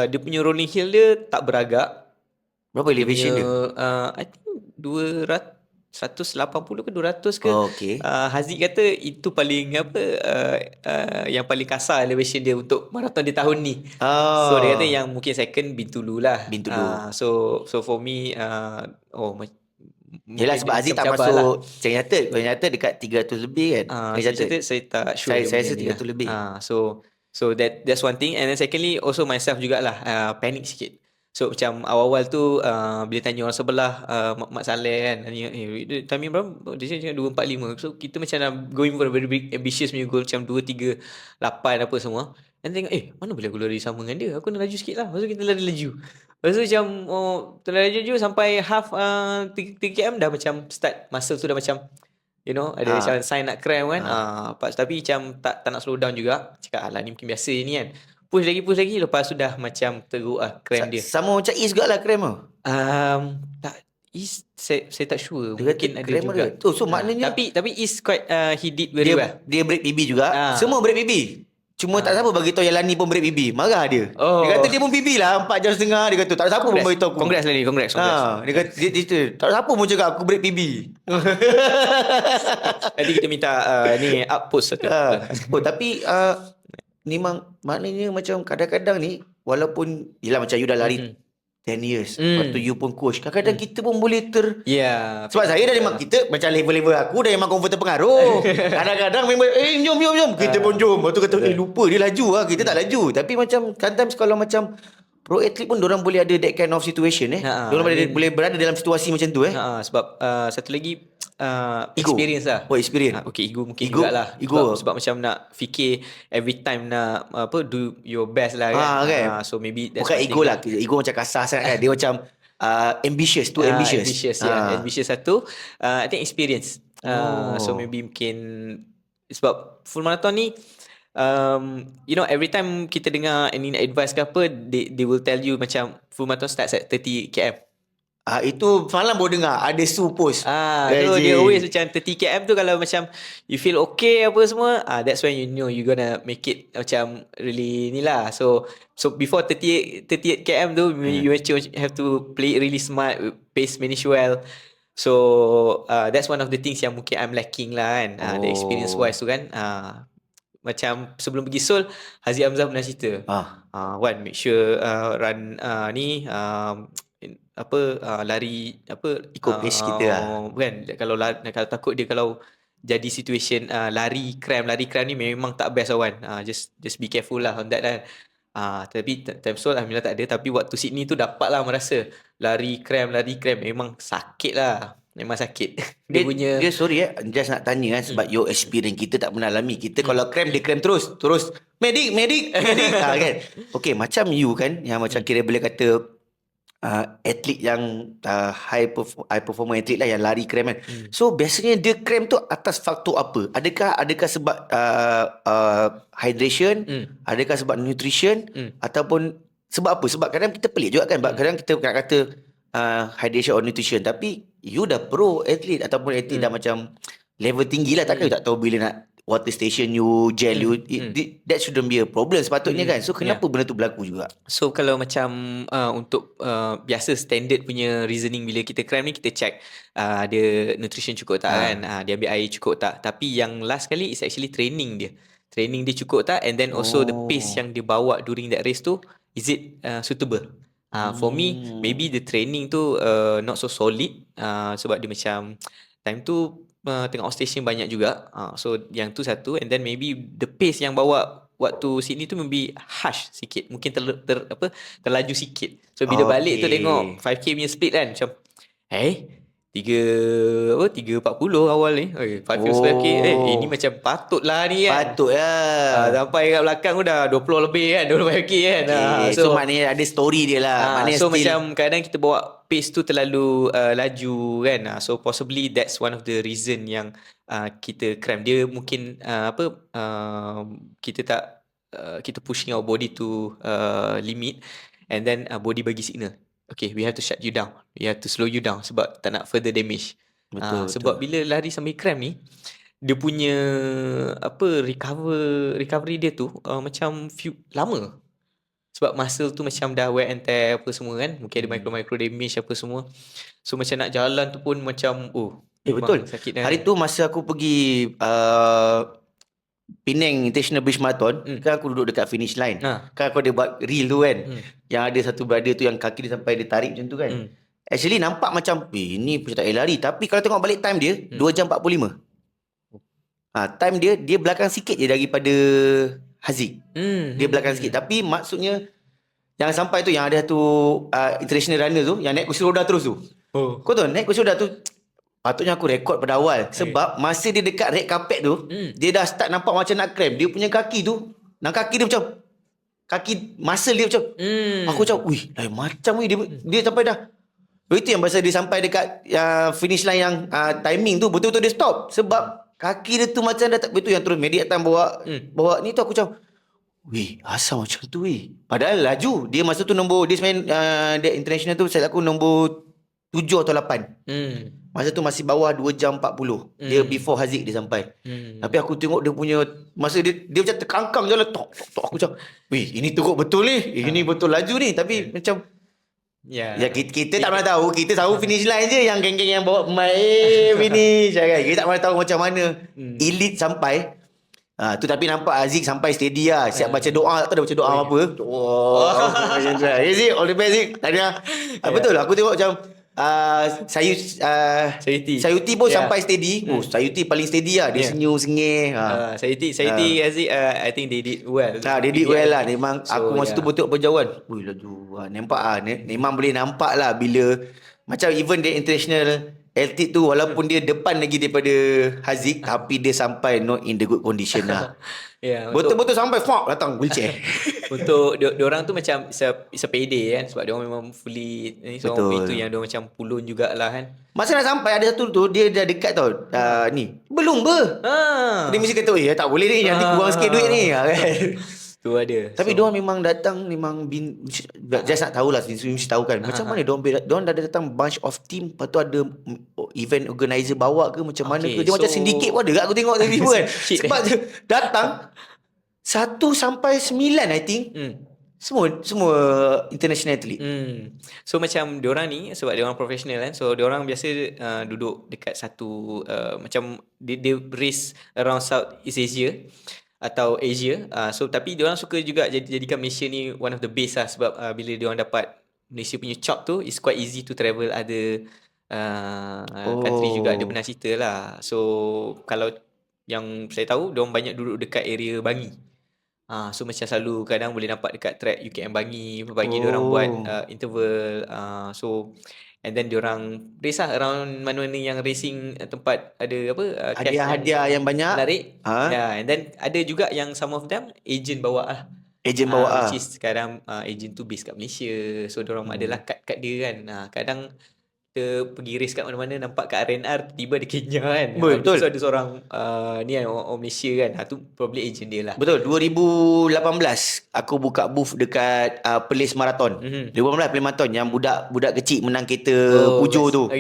Dia punya rolling hill dia tak beragak. Berapa elevation dia? I think 180 ke 200 ke. Okay. Haziq kata itu paling yang paling kasar elevation dia untuk marathon di tahun ni. So dia kata yang mungkin second Bintulu lah. So for me yelah, sebab Aziz tak masuk Ternyata dekat 300 lebih kan. Saya tak sure. Saya rasa 300 lebih. So that's one thing. And then secondly also myself jugalah panic sikit. So macam awal-awal tu bila tanya orang sebelah, Mak Saleh kan, tanya timing berapa? Dia cakap 245. So kita macam going for a very big ambitious punya goal, macam 238 apa semua. And tengok mana boleh aku lari sama dengan dia. Aku nak laju sikit lah. Lepas tu kita lari laju. Lepas tu macam terlaju sampai half 3 km dah macam start, muscle tu dah macam ada Ah. macam sign nak cramp kan. Tapi macam tak nak slow down juga. Cakap alah ni mungkin biasa ni kan. Push lagi, lepas tu dah macam teruk cramp dia. Sama macam Is juga lah cramp tu. Tak saya tak sure. Dia kata Mungkin ada cramp juga. dia. Tu, so maknanya Tapi is quite he did very well. dia break BB juga. Ah. Semua break BB. Cuma tak siapa bagi tahu yang Lani pun break BB. Marah dia. Oh. Dia kata dia pun BB lah 4 jam setengah. Dia kata tak ada siapa pun bagi tahu aku. Congrats Lani, congrats. Dia kata dia tak ada siapa pun cakap aku break BB. Nanti kita minta ni up post satu. Tapi memang maknanya macam kadang-kadang ni walaupun yelah macam you dah lari 10 years. Lepas tu you pun coach. Kadang-kadang kita pun boleh Ya. sebab saya dah memang kita macam level-level aku dah memang converter pengaruh. Kadang-kadang memang jom. Kita pun jom. Lepas tu kata lupa dia laju lah. Kita tak laju. Tapi macam sometimes kalau macam pro athlete pun diorang boleh ada that kind of situation diorang boleh berada dalam situasi macam tu Sebab satu lagi Ego. experience lah. Oh, experience. Okay, ego mungkin Ego- jugalah. ego. Sebab macam nak fikir every time nak do your best lah kan. Kan? So maybe that's Bukan one ego thing lah. Ego macam kasar sangat kan. Dia macam ambitious. Too ambitious. Ambitious satu. I think experience. So maybe mungkin sebab full marathon ni every time kita dengar any advice ke apa, they will tell you macam full marathon starts at 30 km. Itu malam baru dengar ada Su post. So dia always macam 30 km tu kalau macam you feel okay apa semua, that's when you know you gonna make it macam really ni lah. So before 38 km tu you actually have to play it really smart, pace manage well. So that's one of the things yang mungkin I'm lacking lah kan. The experience wise tu kan. Macam sebelum pergi Seoul, Haziq Hamzah pernah cerita. Wan, make sure run ni lari Ikut pace kita lah. Kan kalau takut dia kalau jadi situation lari cramp ni memang tak best Wan. Just be careful lah on that kan. Tapi time Seoul alhamdulillah tak ada. Tapi waktu Sydney tu dapat lah merasa lari cramp memang sakit lah. Memang sakit. Dia sorry just nak tanya kan sebab your experience kita tak pernah alami. Kita kalau cramp dia cramp terus medik kan. Okay, macam you kan yang macam kira boleh kata atlet yang high performer atlet lah yang lari cramp kan. So biasanya dia cramp tu atas faktor apa? Adakah sebab hydration, adakah sebab nutrition ataupun sebab apa? Sebab kadang kita pelik juga kan. Kadang kita nak kata hydration or nutrition, tapi you dah pro atlet ataupun atlet dah macam level tinggi lah, takkan you tak tahu bila nak water station you, gel you, that shouldn't be a problem sepatutnya kan. So kenapa benda tu berlaku juga? So kalau macam untuk biasa standard punya reasoning bila kita cramp ni, kita check dia nutrition cukup tak kan, dia ambil air cukup tak. Tapi yang last kali is actually training dia cukup tak, and then also the pace yang dia bawa during that race tu, is it suitable. For me, maybe the training tu not so solid, sebab dia macam time tu tengah outstation banyak juga. So yang tu satu, and then maybe the pace yang bawa waktu Sydney tu maybe harsh sikit, mungkin terlaju sikit. So bila balik tu tengok 5k punya split kan, macam 3.40 awal ni. 5k. Ini macam patutlah ni kan. Patut lah. Sampai kat belakang tu dah 20 lebih kan, 25k kan. So maknanya ada story dia lah. So macam kadang kita bawa pace tu terlalu laju kan. So possibly that's one of the reason yang kita cramp. Dia mungkin kita tak kita pushing our body to limit, and then body bagi signal, okay, we have to shut you down, we have to slow you down sebab tak nak further damage. Sebab bila lari sambil cramp ni, dia punya recovery dia tu macam lama. Sebab muscle tu macam dah wear and tear apa semua kan. Mungkin ada micro damage apa semua. So macam nak jalan tu pun macam betul. Sakit Hari tu masa aku pergi Penang International Beach Marathon, kan aku duduk dekat finish line. Kan aku ada buat reel tu kan. Yang ada satu brother tu yang kaki dia sampai dia tarik macam tu kan. Actually nampak macam ni macam tak boleh lari. Tapi kalau tengok balik time dia 2 jam 45. Time dia belakang sikit je daripada Haziq. Dia belakang sikit. Tapi maksudnya yang sampai tu, yang ada tu international runner tu yang naik kursi roda terus tu. Kau tahu naik kursi roda tu, patutnya aku rekod pada awal. Sebab masa dia dekat red carpet tu, dia dah start nampak macam nak cramp. Dia punya kaki tu, kaki dia macam, kaki muscle dia macam, aku macam, lain macam dia sampai dah Itu yang pasal dia sampai dekat finish line yang timing tu betul-betul dia stop sebab kaki dia tu macam dah tak betul, yang terus medik datang bawa bawa ni tu, aku macam weh, asal macam tu weh. Padahal laju. Dia masa tu nombor, dia main dia international tu saya aku nombor 7 atau 8. Masa tu masih bawah 2 jam 40. Dia before Haziq dia sampai. Tapi aku tengok dia punya masa dia macam terkangkang jalan tok tok tok, aku macam, weh, ini teruk betul ni. Ini betul laju ni, tapi macam Ya. ya kita tak pernah tahu. Kita tahu finish line je, yang geng-geng yang bawa pemain finish kan. Kita tak pernah tahu macam mana elite sampai. Tu tapi nampak Aziz sampai steady lah. Siap baca doa. Tak tahu dia baca doa apa. Macam tu lah. Aziz, all the best Aziz. Tahniah. Betul, aku tengok macam Sayuti pun sampai steady. Sayuti paling steady lah. Dia senyum-sengih. Sayuti Aziz, I think they did well. Dia did well lah. Memang So, aku masa tu betul berjauhan. Wih, laju. Nampak lah. Memang boleh nampak lah bila macam even the international athlete tu, walaupun dia depan lagi daripada Haziq, tapi dia sampai not in the good condition lah. Betul-betul sampai fuck datang wheelchair. Untuk diorang tu macam it's a payday kan, sebab diorang memang fully ni, seorang itu yang diorang macam pulun jugalah kan. Masa nak sampai ada satu tu dia dah dekat tau. Ni belum dia mesti kata tak boleh ni, nanti kurang sikit duit ni kan. Tu ada. Tapi diorang memang datang memang just nak tahulah, mesti tahu kan macam mana diorang dah datang bunch of team, lepas tu ada event organizer bawa ke macam mana ke. Dia macam syndicate pun ada kat aku tengok tadi kan. Sebab dia datang 1 sampai 9 I think. Semua international athlete. So macam diorang ni, sebab diorang professional kan, so diorang biasa duduk dekat satu macam dia race around Southeast Asia atau Asia. So tapi diorang suka juga jadikan Malaysia ni one of the base lah, sebab bila diorang dapat Malaysia punya chop tu, it's quite easy to travel other country juga. Dia pernah cerita lah. So kalau yang saya tahu, diorang banyak duduk dekat area Bangi. So macam selalu kadang boleh nampak dekat track UKM Bangi, pagi diorang buat interval. So and then diorang race lah around mana-mana yang racing tempat ada apa hadiah yang banyak larik. And then ada juga yang some of them agent bawa lah. Agent bawa which is sekarang agent tu base kat Malaysia. So diorang adalah kad dia kan. Kadang kita pergi race kat mana-mana, nampak kat RNR tiba ada Kenya kan. Betul. So ada seorang ni kan orang Malaysia kan. Tu probably agent dia lah. Betul. 2018 aku buka booth dekat Perlis Marathon. 2018 Perlis Marathon yang budak kecil menang kereta Pujo tu.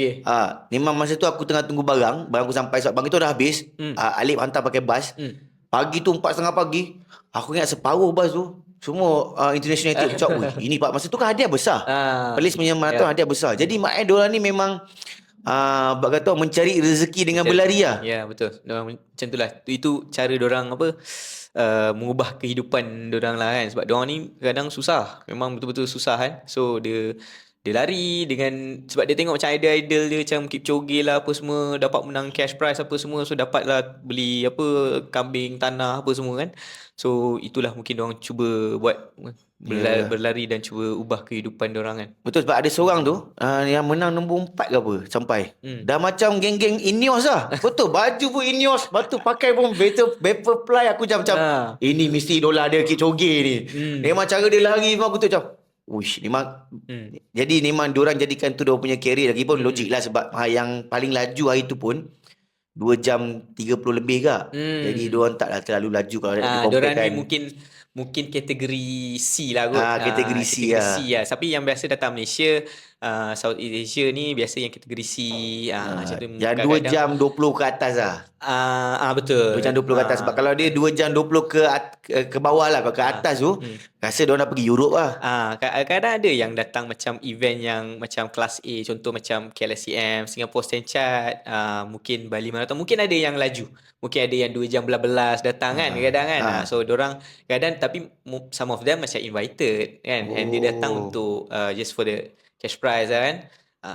Memang masa tu aku tengah tunggu barang aku sampai, sebab barang tu dah habis. Alip hantar pakai bas. Pagi tu 4:30 pagi, aku ingat separuh bas tu semua international athlete cakap, ini Pak, masa tu kan hadiah besar. Perlis punya marathon hadiah besar. Jadi maknanya diorang ni memang kata mencari rezeki dengan berlari lah. Ya, betul. Diorang macam tu lah. Itu cara diorang mengubah kehidupan diorang lah kan. Sebab diorang ni kadang susah. Memang betul-betul susah kan. So dia lari dengan, sebab dia tengok macam idol dia macam Kipchoge lah apa semua, dapat menang cash prize apa semua. So dapatlah beli kambing, tanah apa semua kan. So itulah mungkin diorang cuba buat berlari dan cuba ubah kehidupan diorang kan. Betul, sebab ada seorang tu yang menang nombor 4 ke apa sampai. Dah macam geng-geng Ineos lah. Betul, baju pun Ineos, batu pakai pun Vaporfly. Aku macam ini mesti idola dia Kipchoge ni. Memang cara dia lari pun aku tu macam uish, memang jadi memang diorang jadikan tu diorang punya career. Lagipun logik lah, sebab yang paling laju hari tu pun 2 jam 30 lebih kak. Jadi diorang taklah terlalu laju kalau nak diorang compare ni mungkin kategori C lah kot. Kategori C lah. Tapi yang biasa datang Malaysia, Southeast Asia ni biasa yang kategori C. Macam tu. Yang 2 jam 20 ke atas lah. Betul. 2 jam 20 ke atas. Sebab kalau dia 2 jam 20 ke bawah lah, ke atas tu, rasa diorang dah pergi Europe lah. Kadang ada yang datang macam event yang macam kelas A, contoh macam KLSCM, Singapore Stand Chart, mungkin Bali Marathon, mungkin ada yang laju. Mungkin ada yang 2 jam 11 datang kan kadang kan. So diorang kadang, tapi some of them macam invited kan. And dia datang untuk just for the cash prize kan.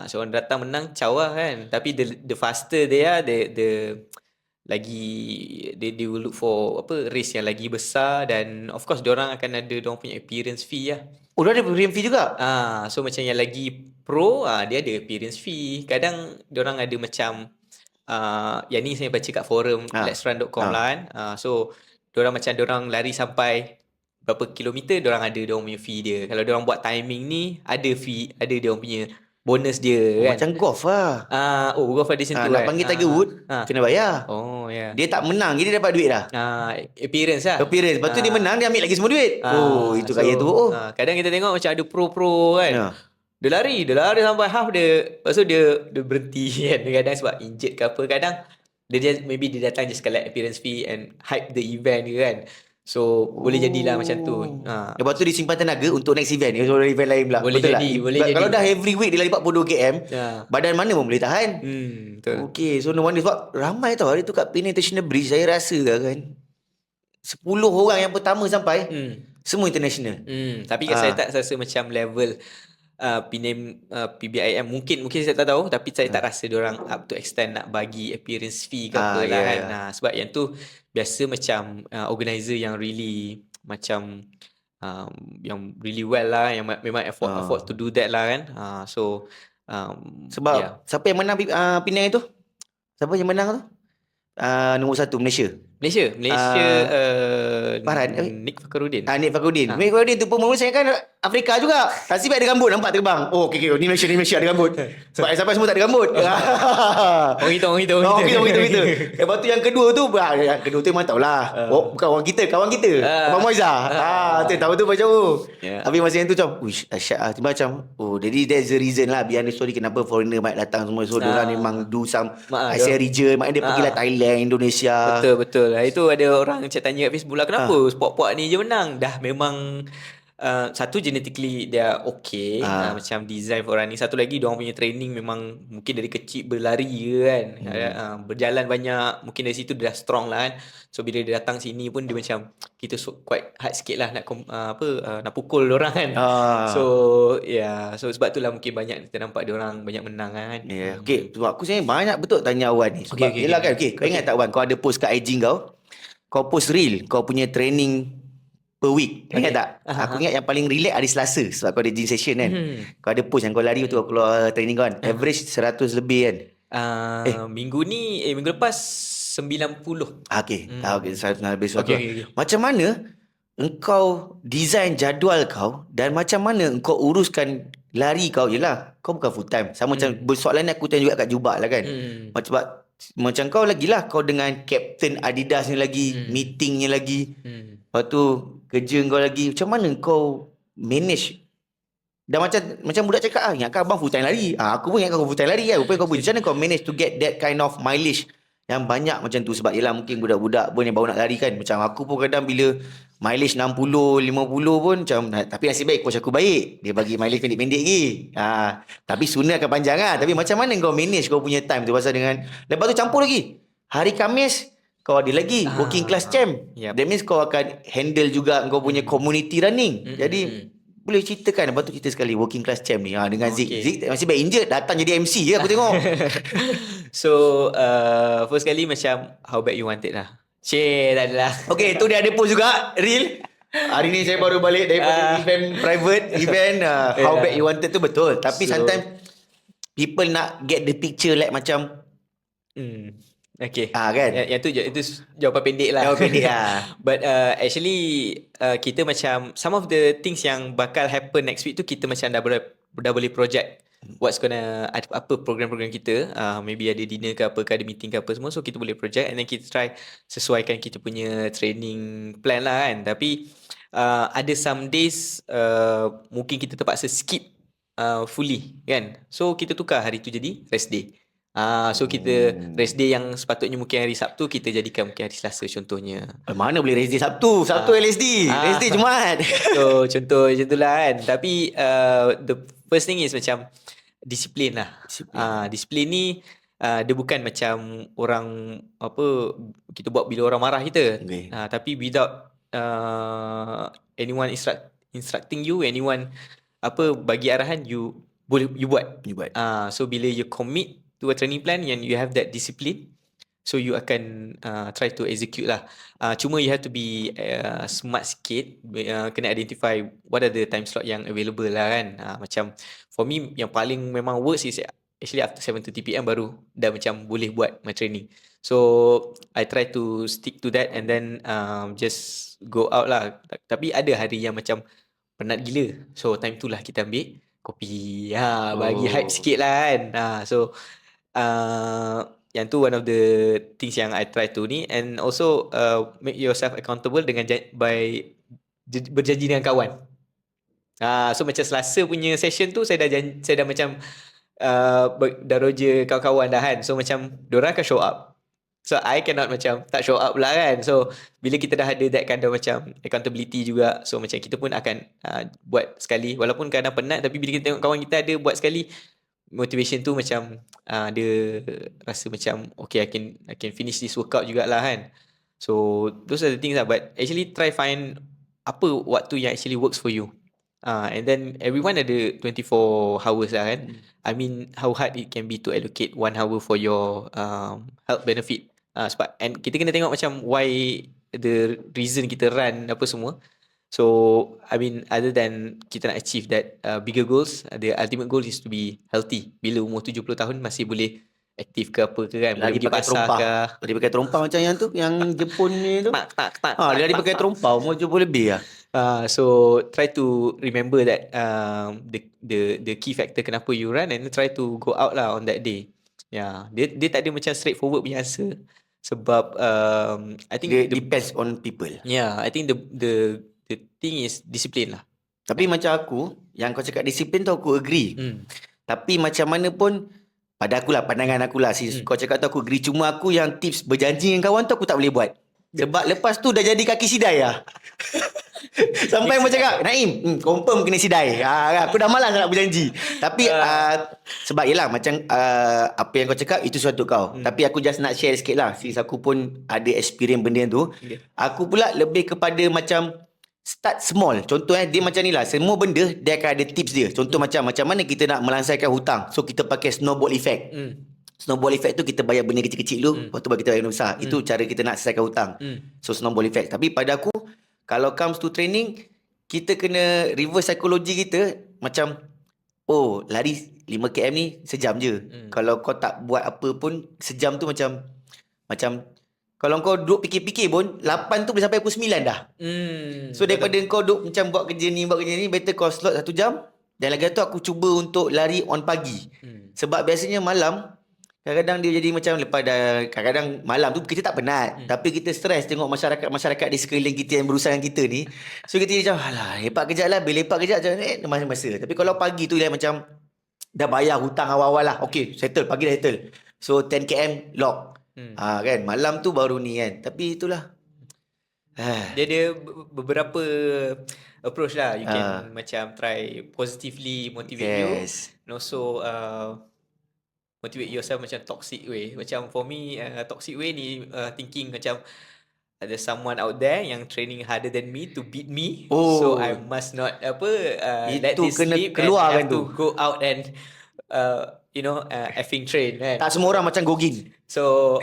So orang datang menang caw kan. Tapi the faster they are, the lagi they will look for race yang lagi besar. Dan of course diorang akan ada diorang punya appearance fee lah. Dia ada appearance fee juga? So macam yang lagi pro, dia ada appearance fee. Kadang diorang ada macam yang ni saya baca kat forum letsrun.com lah kan. So diorang macam diorang lari sampai berapa kilometer, diorang ada diorang punya fee dia. Kalau diorang buat timing ni, ada fee, ada diorang punya bonus dia kan. Macam golf lah. Golf ada macam tu Nak panggil Tiger Wood, kena bayar. Oh ya. Dia tak menang, jadi dia dapat duit dah. Appearance lah. Appearance. Lepas tu dia menang, dia ambil lagi semua duit. Itu kaya tu. Kadang kita tengok macam ada pro kan. Ya. Dia lari sampai half dia. Lepas tu dia berhenti kan. Kadang sebab injured ke apa. Kadang maybe dia datang just collect appearance fee and hype the event ke kan. So boleh jadilah macam tu. Lepas tu dia simpan tenaga untuk next event. Event lain pula. Boleh Betul jadi, tak? boleh Kalau jadi. dah every week dia lari 42 km, badan mana pun boleh tahan. Betul. Okay, so no wonder sebab ramai tau hari tu kat Penang International Bridge, saya rasa kan 10 orang yang pertama sampai semua international. Tapi saya tak rasa macam level Penang PBIM mungkin saya tak tahu, tapi saya tak rasa diorang up to extent nak bagi appearance fee ke apa lah kan. Sebab yang tu biasa macam organizer yang really macam yang really well lah, yang memang afford to do that lah kan. Sebab siapa yang menang Penang itu? Siapa yang menang tu? Nombor 1 Malaysia. Farhan, Nick Fakhruddin. Nick Fakhruddin. Nick Fakhruddin tu pemula saya kan Afrika juga. Nasib ada rambut nampak terbang. Oh okay, ni Malaysia ada rambut. Sebab yang sampai semua tak ada rambut. Orang hitam. Kita. Lepas tu yang kedua tu memang tahulah. Bukan orang kita, kawan kita. Abang Moiza. Tu tahu tu macam Tapi masa yang tu macam, wish asyik macam jadi that's the reason lah behind the story kenapa foreigner banyak datang semua. So diorang memang do some Asia region. Maknanya dia pergilah Thailand, Indonesia. Betul. Itu ada orang chat tanya kat Facebook lah, kenapa sport-sport ni je menang? Dah memang satu genetically dia okay, macam design for running. Satu lagi diorang punya training memang mungkin dari kecil berlari ke kan, berjalan banyak, mungkin dari situ dia dah strong lah kan. So bila dia datang sini pun dia macam kita quite hard sikit lah nak nak pukul diorang kan. So sebab tu lah mungkin banyak kita nampak diorang banyak menang kan. Okay, sebab aku sebenarnya banyak betul tanya Wan ni. Sebab yelah kan, kau ingat tak Wan, kau ada post kat IG kau post reel kau punya training per week. Ingat tak? Aku ingat yang paling relax hari Selasa sebab kau ada gym session kan. Kau ada post yang kau lari tu kau keluar training kau kan. Average 100 lebih kan. Minggu lepas 90. Okay. 100 lebih 100. Macam mana engkau design jadual kau dan macam mana engkau uruskan lari kau? Yelah, kau bukan full time. Sama macam soalan ni aku tanya juga kat Jubak lah kan. Macam kau lagi lah, kau dengan Captain Adidas ni lagi, meetingnya lagi. Lepas tu kerja kau lagi. Macam mana kau manage? Dan macam budak cakap ingatkan abang full time lari. Aku pun ingatkan kau full time lari kan. Rupanya kau macam mana kau manage to get that kind of mileage yang banyak macam tu? Sebab yelah mungkin budak-budak pun yang baru nak lari kan. Macam aku pun kadang bila mileage 60, 50 pun macam, tapi nasib baik coach aku baik. Dia bagi mileage pendek-pendek lagi. Tapi sooner akan panjang lah. Tapi macam mana kau manage kau punya time tu? Pasal dengan, lepas tu campur lagi. Hari Khamis kau ada lagi working class champ. That means kau akan handle juga kau punya community running. Jadi boleh ceritakan, lepas tu cerita sekali working class champ ni dengan Zik. Zik masih baik injured, datang jadi MC je aku tengok. So first kali macam how bad you want it lah. Tak adalah. Okay, tu dia ada post juga reel. Hari ni saya baru balik daripada private event. How bad you wanted tu betul. Tapi sometimes people nak get the picture like macam okay. Kan? Yang tu jawapan pendek lah. Jawapan pendek lah. But actually kita macam some of the things yang bakal happen next week tu kita macam dah boleh project what's gonna apa program-program kita. Maybe ada dinner ke apa ke, ada meeting ke apa semua. So kita boleh project and then kita try sesuaikan kita punya training plan lah kan. Tapi ada some days mungkin kita terpaksa skip fully kan. So kita tukar hari tu jadi rest day. So kita rest day yang sepatutnya mungkin hari Sabtu kita jadikan mungkin hari Selasa contohnya. Mana boleh rest day Sabtu? Sabtu LSD. Rest day Jumaat. So contoh macam tu lah kan. Tapi the first thing is macam disiplin lah. Disiplin ni dia bukan macam orang kita buat bila orang marah kita. Tapi without anyone instructing you, anyone bagi arahan, you buat. So bila you commit to a training plan and you have that discipline, so you akan try to execute lah. Cuma you have to be smart sikit, kena identify what are the time slot yang available lah kan. Macam for me yang paling memang works is actually after 7:30 PM baru dah macam boleh buat my training. So I try to stick to that and then just go out lah. Tapi ada hari yang macam penat gila, so time tu lah kita ambil kopi. Bagi hype sikit lah kan. So yang tu one of the things yang I try to ni, and also make yourself accountable dengan berjanji dengan kawan. So macam Selasa punya session tu saya dah macam dah roja kawan-kawan dah kan. So macam diorang akan show up. So I cannot macam tak show up pula kan. So bila kita dah ada that kind of macam accountability juga, so macam kita pun akan buat sekali, walaupun kadang penat, tapi bila kita tengok kawan kita ada buat sekali, motivation tu macam dia rasa macam okay, I can finish this workout jugalah kan. So those are the things lah. But actually try find apa waktu yang actually works for you. And then everyone ada 24 hours lah kan. I mean, how hard it can be to allocate 1 hour for your health benefit. Sebab and kita kena tengok macam why, the reason kita run apa semua. So I mean, other than kita nak achieve that bigger goals, the ultimate goal is to be healthy. Bila umur 70 tahun masih boleh aktif ke apa ke kan, boleh Lari pergi pakai pasar terompah. ke. Lari pakai terompah macam yang tu, yang Jepun ni tu. Tak. Dia lari pakai terompah umur 70 lebih lah. So try to remember that the key factor kenapa you run, and try to go out lah on that day. Dia tak ada macam straightforward punya answer. Sebab I think Dia depends on people. I think the thing is discipline lah. Tapi macam aku, yang kau cakap disiplin tu aku agree. Tapi macam mana pun, pada akulah, pandangan akulah, kau cakap tu aku agree. Cuma aku yang tips berjanji dengan kawan tu aku tak boleh buat. Sebab lepas tu dah jadi kaki sidai lah. Sampai macam cakap, Naim, confirm kena sidai. Aku dah malas nak berjanji. Tapi sebab yelah macam apa yang kau cakap itu suatu kau. Tapi aku just nak share sikit lah, since aku pun ada experience benda tu. Aku pula lebih kepada macam start small. Contoh dia macam ni lah, semua benda dia akan ada tips dia. Contoh macam mana kita nak melansaikan hutang. So kita pakai snowball effect. Snowball effect tu kita bayar benda kecil-kecil dulu, lepas tu baru kita bayar benda besar. Itu cara kita nak selesaikan hutang. So snowball effect. Tapi pada aku, kalau comes to training, kita kena reverse psikologi kita. Macam, lari 5km ni sejam je. Kalau kau tak buat apa pun, sejam tu macam kalau kau duduk fikir-fikir pun, 8 tu boleh sampai pukul 9 dah. So daripada kau duduk macam buat kerja ni, better kau slot 1 jam. Dan lagi tu aku cuba untuk lari on pagi. Sebab biasanya malam, kadang-kadang dia jadi macam lepas dah, kadang-kadang malam tu kita tak penat. Tapi kita stres tengok masyarakat di sekeliling kita yang berurusan dengan kita ni. So kita macam, alah, lepak kejap lah. Bila lepak kejap macam masa. Tapi kalau pagi tu dia macam dah bayar hutang awal-awal lah. Okay, settle. Pagi dah settle. So 10km lock. Kan, malam tu baru ni kan. Tapi itulah. Dia ada beberapa approach lah. You can macam try positively motivate you. And also motivate yourself macam toxic way. Macam for me, toxic way ni thinking macam ada someone out there yang training harder than me to beat me. So I must not let this kena sleep keluar and have kan to go out and effing train kan. Tak semua orang macam Gogin. So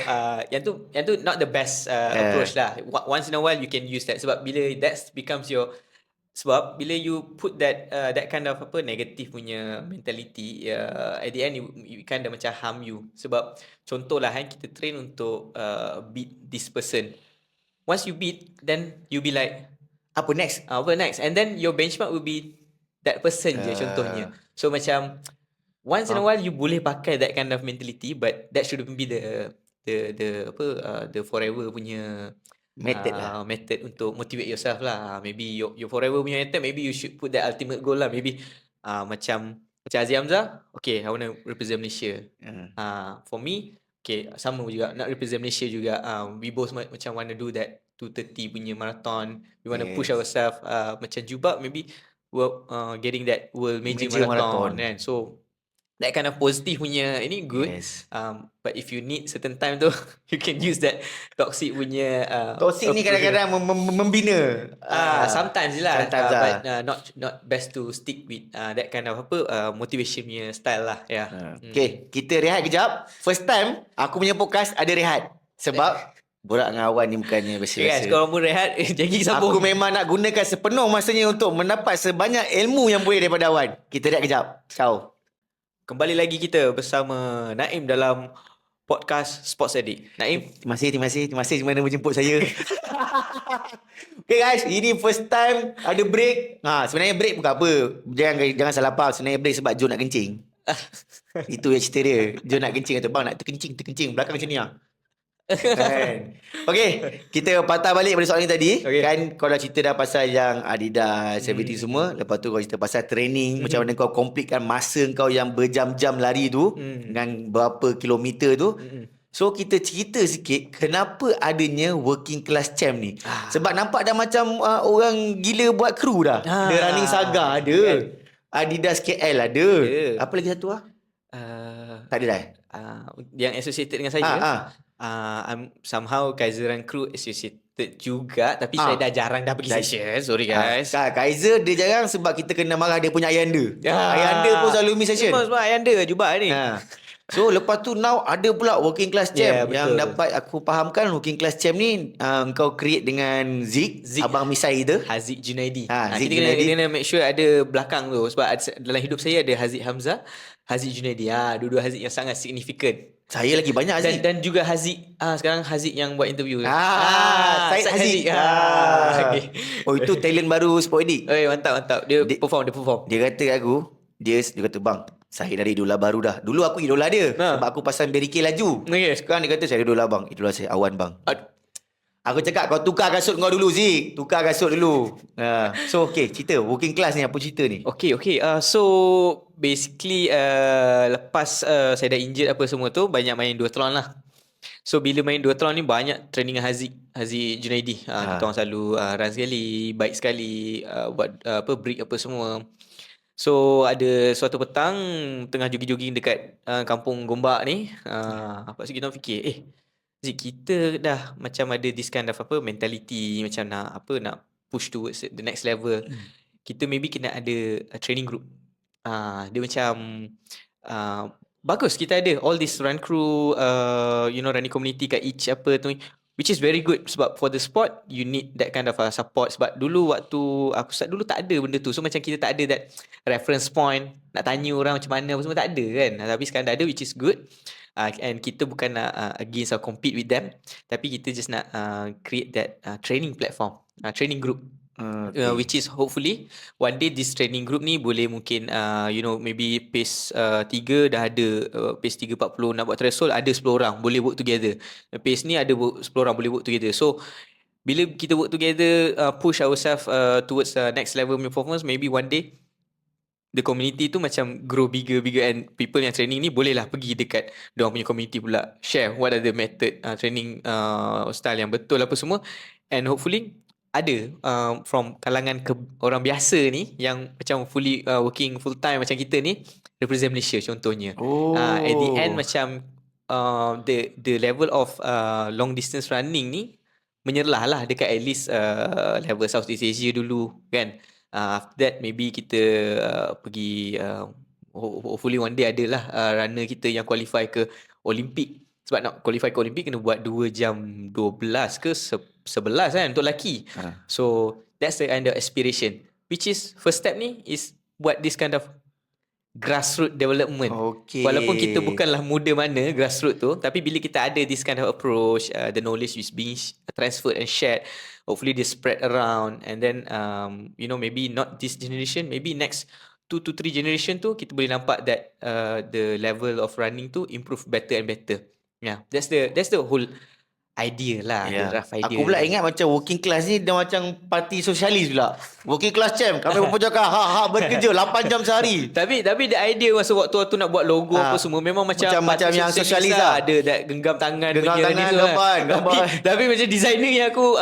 yang tu not the best approach lah. Once in a while you can use that. Sebab bila that becomes your, sebab bila you put that kind of negative punya mentality, at the end you kind of macam harm you. Sebab contohlah kita train untuk beat this person. Once you beat, then you be like, apa next? And then your benchmark will be that person je contohnya. So macam once in a while you boleh pakai that kind of mentality, but that shouldn't be the forever punya method untuk motivate yourself lah. Maybe your forever punya method, maybe you should put that ultimate goal lah. Maybe macam Aziz Hamzah, okay, I want to represent Malaysia. For me, okay, sama juga, nak represent Malaysia juga. We both macam want to do that 230 punya marathon. We want to push ourselves. Macam Jubab, maybe getting that world major marathon kan. So that kind of positive punya ini good. But if you need certain time tu, you can use that toxic punya toxic ni kadang-kadang membina. Sometimes lah. Sometimes but not best to stick with that kind of motivation punya style lah. Okay, kita rehat kejap. First time aku punya podcast ada rehat. Sebab borak dengan Awan ni bukannya biasa-biasa. Kalau pun rehat, janji sambung. Aku memang nak gunakan sepenuh masanya untuk mendapat sebanyak ilmu yang boleh daripada Awan. Kita rehat kejap. Ciao. Kembali lagi kita bersama Naim dalam podcast Sports Addict. Naim, Terima kasih kerana menjemput saya. Okay guys, ini first time ada break. Sebenarnya break bukan apa. Jangan salah faham. Sebenarnya break sebab Joe nak kencing. Itu yang cerita dia. Joe nak kencing kata, bang nak terkencing. Belakang macam ni lah. Kan. Okay, kita patah balik pada soalan ni tadi. Okay. Kan kau dah cerita dah pasal yang Adidas, everything semua. Lepas tu kau cerita pasal training, macam mana kau completekan masa kau yang berjam-jam lari tu dengan berapa kilometer tu. So kita cerita sikit kenapa adanya working class champ ni. Sebab nampak dah macam orang gila buat kru dah. Ada Running Saga ada. Kan? Adidas KL ada. Ada. Apa lagi satu Tak ada dah. Yang associated dengan saya. I'm somehow Kaiser Run Crew associated juga, tapi saya dah jarang dah pergi session. Sorry guys. Kaiser dia jarang sebab kita kena marah dia punya ayanda. Ayanda pun selalu miss session. Sebab ayanda jubah ni. So lepas tu now ada pula working class champ yang dapat aku fahamkan. Working class champ ni kau create dengan Zik. Abang Misai tu, Haziq Junaidi. Zik Kita Junaidi. kena make sure ada belakang tu, sebab dalam hidup saya ada Haziq Hamzah, Haziq Junaidi. Dua-dua Haziq yang sangat signifikan. Saya lagi banyak Haziq. Dan juga Haziq sekarang Haziq yang buat interview. Syed Haziq. Okay. Oh itu talent baru Sport Edik. Mantap. Dia perform. Dia kata aku, dia kata bang, saya dari idola baru dah. Dulu aku idola dia sebab aku pasang Barricade laju. Sekarang dia kata saya idola bang. Idola saya Awan bang. Aku cakap kau tukar kasut kau dulu Zik. Tukar kasut dulu. So okay, cerita working class ni apa cerita ni? Okay. So basically lepas saya dah injured apa semua tu, banyak main duathlon lah. So bila main duathlon ni banyak training dengan Haziq Junaidi. Kita orang selalu run sekali, bike sekali, buat break apa semua. So ada suatu petang tengah jogging-jogging dekat kampung Gombak ni, lepas tu kita orang fikir, Zik, kita dah macam ada this kind of mentality macam nak push towards the next level. Kita maybe kena ada a training group. Dia macam bagus kita ada all this run crew, running community kat each apa tu, which is very good sebab for the sport you need that kind of support. Sebab dulu waktu aku start dulu tak ada benda tu. So macam kita tak ada that reference point nak tanya orang macam mana apa semua, tak ada kan. Tapi sekarang dah ada, which is good. And kita bukan nak against or compete with them, tapi kita just nak create that training platform, training group. Which is hopefully one day this training group ni boleh mungkin maybe pace 3 dah ada, pace 3:40 nak buat threshold ada 10 orang boleh work together. Pace ni ada 10 orang boleh work together. So bila kita work together, push ourselves towards next level performance, maybe one day the community tu macam grow bigger and people yang training ni bolehlah pergi dekat diorang punya community pula, share what are the method training style yang betul apa semua, and hopefully ada from kalangan orang biasa ni yang macam fully working full time macam kita ni represent Malaysia contohnya. At the end macam the level of long distance running ni menyerlah lah dekat at least level Southeast Asia dulu kan. After that maybe kita pergi hopefully one day adalah runner kita yang qualify ke Olimpik. Sebab nak qualify ke Olimpik kena buat 2 jam 12 ke 11 kan untuk lelaki. So that's the kind of aspiration, which is first step ni is buat this kind of grassroots development. Walaupun kita bukanlah muda mana grassroots tu, tapi bila kita ada this kind of approach, the knowledge is being transferred and shared, hopefully they spread around, and then maybe not this generation, maybe next 2 to 3 generation tu kita boleh nampak that the level of running tu improve better and better. That's the whole idea lah. The rough idea. Aku pula ingat macam working class ni dia macam parti sosialis pula. Working class champ, kami memperjuangkan hak bekerja 8 jam sehari. Tapi the idea masa waktu nak buat logo apa semua memang macam yang sosialis lah. Ada that genggam tangan gambar. Tapi macam designer yang aku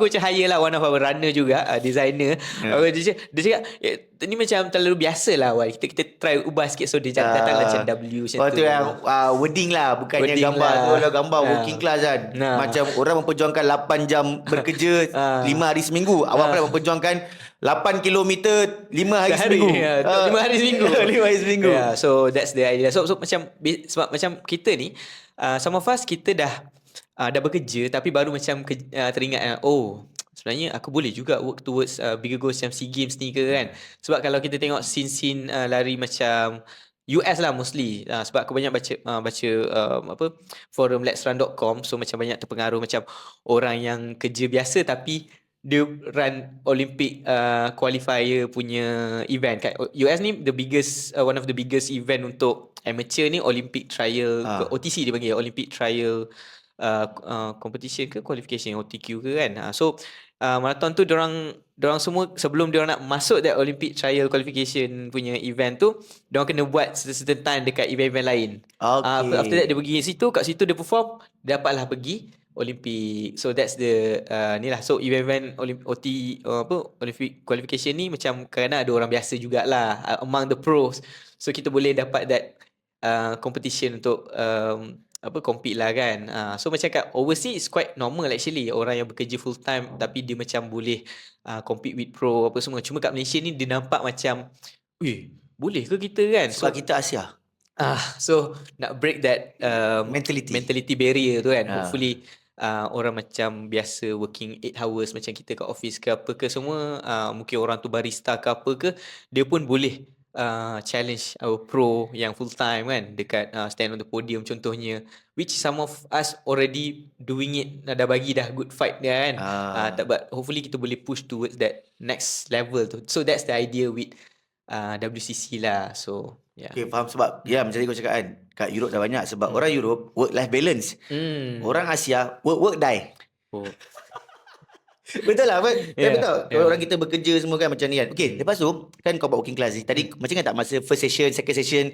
macam hire lah one of our runner juga, designer. Dia cakap ni macam terlalu biasa lah Wan. Kita try ubah sikit, so dia datang macam W macam tu. Tu yang wording lah, bukannya Wording gambar lah. tu lah gambar working class kan. Macam orang memperjuangkan 8 jam bekerja 5 hari seminggu. Awak pula memperjuangkan 8 kilometer 5 hari seminggu. 5 hari seminggu. 5 hari seminggu. So that's the idea. So macam sebab macam kita ni some of us kita dah bekerja tapi baru macam teringat sebenarnya aku boleh juga work towards bigger goals macam SEA Games ni ke kan. Sebab kalau kita tengok scene lari macam US lah mostly, sebab aku banyak baca forum letsrun.com. So macam banyak terpengaruh macam orang yang kerja biasa tapi dia run Olympic qualifier punya event kat US ni the biggest one of the biggest event untuk amateur ni Olympic trial OTC dia panggil Olympic trial competition ke qualification OTQ ke kan. So marathon tu dorang semua sebelum dorang nak masuk that Olympic trial qualification punya event tu, dorang kena buat certain time dekat event-event lain. After that dia pergi situ, kat situ dia perform, dapatlah pergi Olympic. So that's the ni lah. So event-event Olympic qualification ni macam kerana ada orang biasa jugalah among the pros. So kita boleh dapat that competition untuk compete lah kan. So macam kat overseas it's quite normal actually, orang yang bekerja full time tapi dia macam boleh compete with pro apa semua. Cuma kat Malaysia ni dia nampak macam boleh ke kita kan? Sebab kita Asia. So nak break that mentality barrier tu kan. Hopefully orang macam biasa working 8 hours macam kita kat office ke apa ke semua, mungkin orang tu barista ke apa ke, dia pun boleh challenge our pro yang full time kan, dekat stand on the podium contohnya, which some of us already doing it, dah bagi dah good fight dia kan. But hopefully kita boleh push towards that next level tu. So that's the idea with WCC lah. So yeah. Okay, faham. Sebab macam tadi kau cakap kan, kat Europe dah banyak. Sebab orang Europe work life balance. Orang Asia work die. Betul lah, betul. Orang kita bekerja semua kan macam ni kan. Okay, lepas tu kan kau buat working class ni. Tadi macam kan tak masa first session, second session,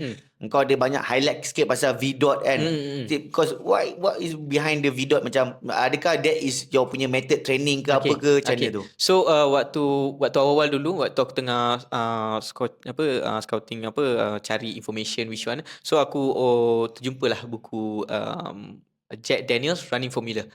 kau ada banyak highlight sikit pasal VDOT kan. Because what is behind the VDOT, macam adakah that is your punya method training ke apa ke macam mana tu? So waktu awal dulu, waktu aku tengah scouting cari information which one. So aku terjumpalah buku Jack Daniels Running Formula.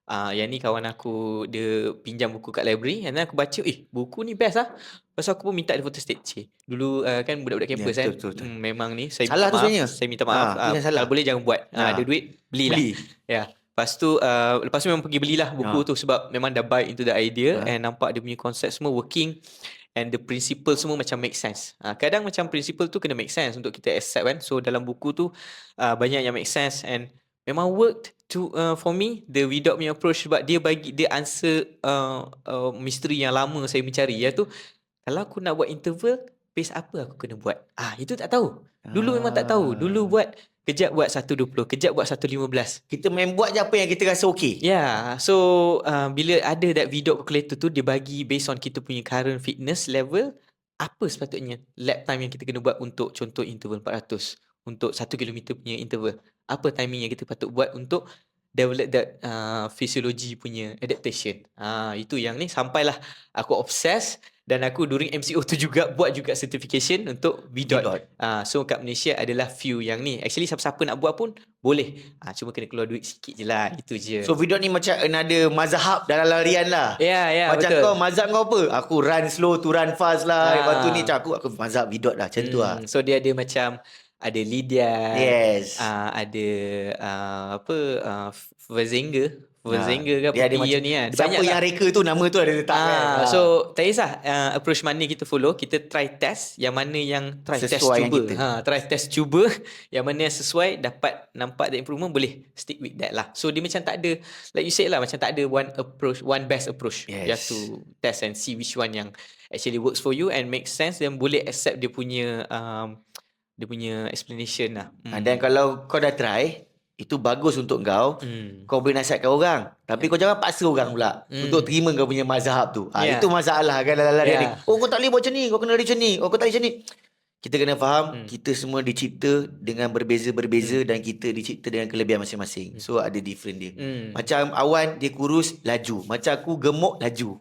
Yang ni kawan aku, dia pinjam buku kat library, and then aku baca, buku ni best lah. Lepas aku pun minta dia photostat. Dulu kan budak-budak kampus kan. Betul. Memang ni saya salah minta tu maaf. Saya minta maaf. Kalau boleh jangan buat. Ada duit, belilah. Ya. Lepas tu memang pergi belilah buku tu, sebab memang dah buy into the idea and nampak dia punya konsep semua working. And the principle semua macam make sense. Kadang macam principle tu kena make sense untuk kita accept kan. So dalam buku tu banyak yang make sense, and memang worked for me the without me approach, sebab dia answer misteri yang lama saya mencari, iaitu kalau aku nak buat interval, pace apa aku kena buat. Itu tak tahu. Dulu memang tak tahu. Dulu buat kejap buat 1.20, kejap buat 1.15. Kita main buat je apa yang kita rasa okey. So bila ada that VDOT calculator tu, dia bagi based on kita punya current fitness level, apa sepatutnya lap time yang kita kena buat untuk contoh interval 400, untuk 1 km punya interval. Apa timing yang kita patut buat untuk develop that physiology punya adaptation. Itu yang ni sampailah aku obses, dan aku during MCO tu juga buat juga certification untuk VDOT. So kat Malaysia adalah few yang ni. Actually siapa-siapa nak buat pun boleh. Cuma kena keluar duit sikit je lah. Itu je. So VDOT ni macam another mazhab dalam larian lah. Macam betul. Kau mazhab kau apa? Aku run slow to run fast lah. Lepas tu ni macam aku mazhab VDOT lah. Macam tu lah. So dia ada macam ada Lydia, ada Verzinger ke apa dia ni kan. Siapa yang reka tu, nama tu ada letak kan. So tak kisah approach mana kita follow, kita try test yang mana yang try test cuba yang mana yang sesuai, dapat nampak the improvement, boleh stick with that lah. So dia macam tak ada, like you said lah, macam tak ada one best approach. You have to test and see which one yang actually works for you and make sense, dan boleh accept dia punya explanation lah. Dan kalau kau dah try, itu bagus untuk kau. Kau boleh nasihatkan orang. Tapi kau jangan paksa orang pula untuk terima kau punya mazhab tu. Itu masalah kan dalam larian ni. Kau tak boleh buat macam ni, kau kena lari macam ni, kau tak boleh macam ni. Kita kena faham, kita semua dicipta dengan berbeza-berbeza, dan kita dicipta dengan kelebihan masing-masing. So ada different dia. Macam Awan, dia kurus, laju. Macam aku gemuk, laju.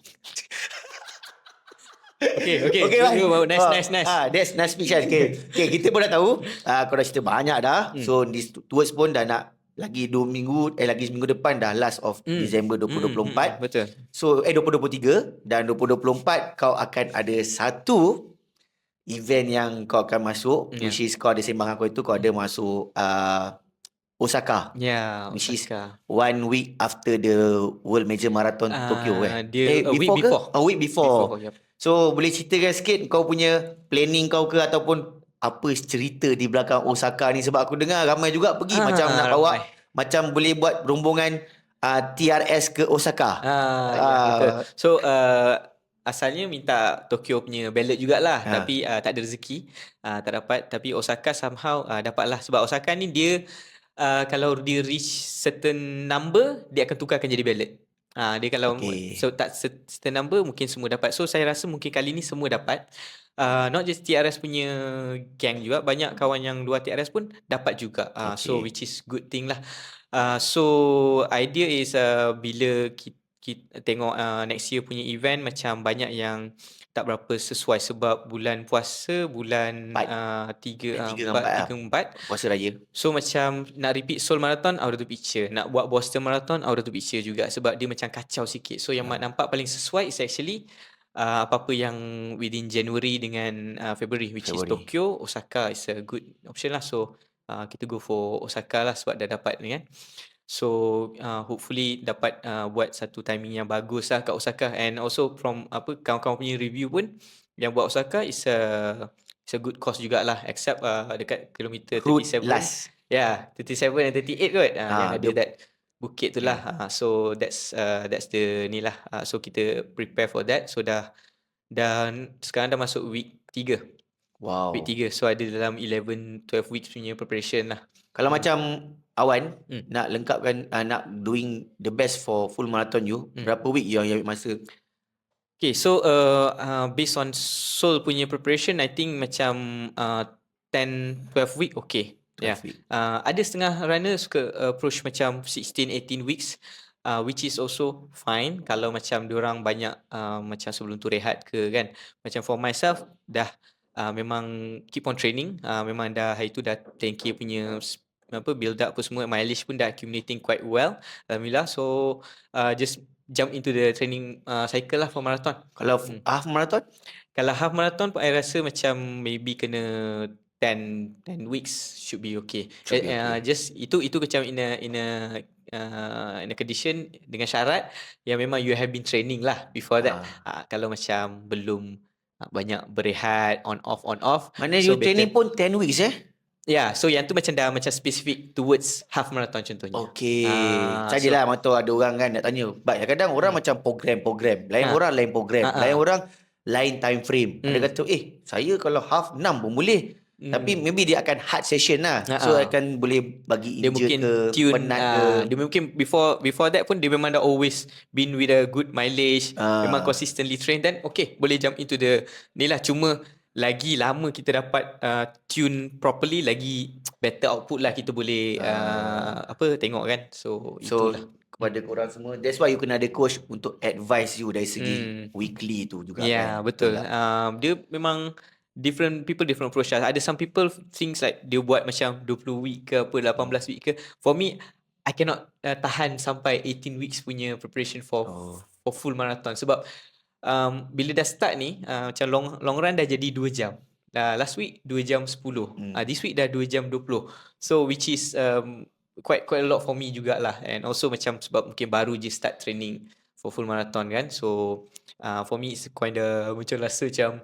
Okay, nice. That's nice speech kan. Okay, kita pun dah tahu. Kau dah cerita banyak dah. So this towards pun dah nak lagi 2 minggu, lagi seminggu depan dah last of Disember 2024. Betul. So 2023 dan 2024 kau akan ada satu event yang kau akan masuk, which is kau ada sembang aku itu, kau ada masuk Osaka. Which is 1 week after the World Major Marathon Tokyo. A week before. A week before. So boleh ceritakan sikit kau punya planning kau ke, ataupun apa cerita di belakang Osaka ni? Sebab aku dengar ramai juga pergi, macam nak bawa, macam boleh buat rombongan TRS ke Osaka. Ya betul. Ah, So asalnya minta Tokyo punya ballot jugalah, ah, tapi tak ada rezeki, tak dapat. Tapi Osaka somehow dapatlah, sebab Osaka ni dia kalau dia reach certain number, dia akan tukarkan jadi ballot. Dia kalau okay. so tak certain number, mungkin semua dapat. So saya rasa mungkin kali ni semua dapat. Not just TRS punya gang juga, banyak kawan yang luar TRS pun dapat juga. So Okay. which is good thing lah. So idea is bila kita tengok next year punya event, macam banyak yang tak berapa sesuai sebab bulan puasa, bulan 4 dan 3 dengan 4 lah. 3 4. Puasa raya. So macam nak repeat Seoul Marathon out of the picture, nak buat Boston Marathon out of the picture juga, sebab dia macam kacau sikit. So yang nampak paling sesuai is actually apa-apa yang within January dengan February, which is February. Tokyo, Osaka is a good option lah. So kita go for Osaka lah sebab dah dapat ni kan. So hopefully dapat buat satu timing yang bagus lah kat Osaka. And also from kawan-kawan punya review pun, yang buat Osaka is a good course jugalah, except dekat kilometer Route 37. last. 37 and 38 kot, yang ada The, that bukit tu lah. So that's the ni lah. So kita prepare for that. So dan sekarang dah masuk week 3. wow. Week 3. So ada dalam 11-12 weeks punya preparation lah. Kalau macam Awan Hmm. nak lengkapkan, nak doing the best for full marathon you, berapa week yang ambil masa? Okay, so based on Seoul punya preparation, I think macam 10-12 week okay. 12 week. Ada setengah runner suka approach macam 16-18 weeks, which is also fine kalau macam diorang banyak macam sebelum tu rehat ke kan. Macam for myself dah memang keep on training, memang dah hari tu dah 10k punya build up apa semua, mileage pun dah accumulating quite well, alhamdulillah. So just jump into the training cycle lah for marathon. Kalau half marathon? Kalau half marathon pun I rasa macam maybe kena 10 weeks should be okay. Should be okay. Just itu macam in a condition, dengan syarat yang memang you have been training lah before that. Kalau macam belum banyak berehat on off, Mana so you training pun 10 weeks so yang tu macam dah macam specific towards half marathon contohnya. Okay. So Sajalah motor ada orang kan nak tanya. Kadang-kadang orang macam program. Lain orang lain program. Lain orang lain time frame. Ada kata, saya kalau half 6 pun boleh. Tapi maybe dia akan hard session lah. So akan boleh bagi dia injure mungkin ke, tune, penat ke. dia mungkin before that pun dia memang dah always been with a good mileage, memang consistently train, then okay, boleh jump into the ni lah. Cuma lagi lama kita dapat tune properly, lagi better output lah kita boleh tengok kan. So itulah kepada korang semua, that's why you kena ada coach untuk advise you dari segi weekly tu juga kan. Betul. Dia memang different people, different approach lah. Ada some people things like dia buat macam 20 week ke apa, 18 week ke. For me, I cannot tahan sampai 18 weeks punya preparation for full marathon. Sebab bila dah start ni, macam long run dah jadi 2 jam. Last week 2 jam 10. This week dah 2 jam 20. So which is quite a lot for me jugalah. And also macam sebab mungkin baru je start training for full marathon kan. So for me it's quite macam rasa macam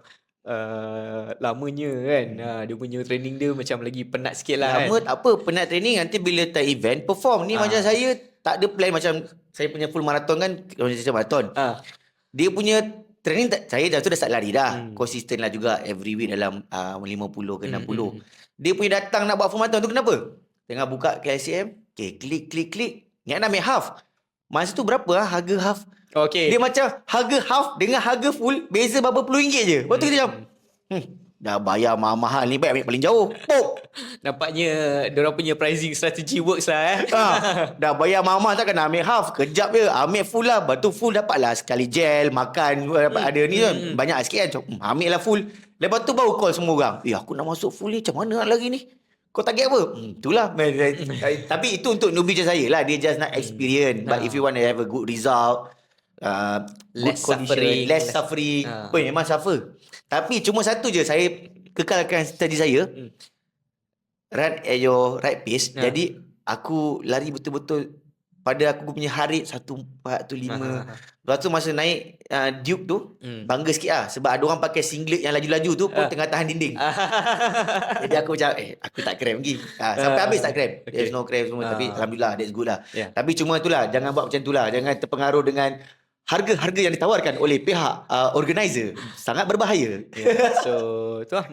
lamanya kan. Dia punya training dia macam lagi penat sikit lah. Lama tak apa, penat training, nanti bila time event perform ni. Macam saya tak ada plan, macam saya punya full marathon kan, macam marathon. Dia punya training saya dah tu dah start lari dah. Konsisten lah juga every week dalam 50 ke 60. Dia punya datang nak buat full marathon tu kenapa? Tengah buka KLCM, klik. Ingat nak ambil half. Masa tu berapa harga half? Okay. Dia macam harga half dengan harga full beza berapa puluh ringgit je. Lepas tu kita macam dah bayar mahal-mahal ni, baik ambil paling jauh. Nampaknya diorang punya pricing strategy works lah dah bayar mahal-mahal, takkan nak ambil half. Kejap je ambil full lah. Lepas tu full dapat lah sekali gel, makan, dapat ada ni kan. Banyak sikit kan. Ambil lah full. Lepas tu baru call semua orang. Aku nak masuk full ni, macam mana nak lagi ni? Kau target apa? Itulah. Tapi itu untuk newbie macam saya lah. Dia just nak experience. But if you want to have a good result, less suffering, memang suffer. Tapi cuma satu je saya kekalkan strategi saya, run at your right pace. Jadi aku lari betul-betul pada aku punya Harit 14 tu 5. Lepas tu masa naik Duke tu bangga sikit lah sebab ada orang pakai singlet yang laju-laju tu pun tengah tahan dinding. Jadi aku macam aku tak cramp lagi. Sampai habis tak cramp. There's no cramp semua tapi alhamdulillah that's good lah. Yeah. Tapi cuma itulah jangan buat macam itulah. Jangan terpengaruh dengan harga-harga yang ditawarkan oleh pihak organizer. Sangat berbahaya. Yeah. So tu lah.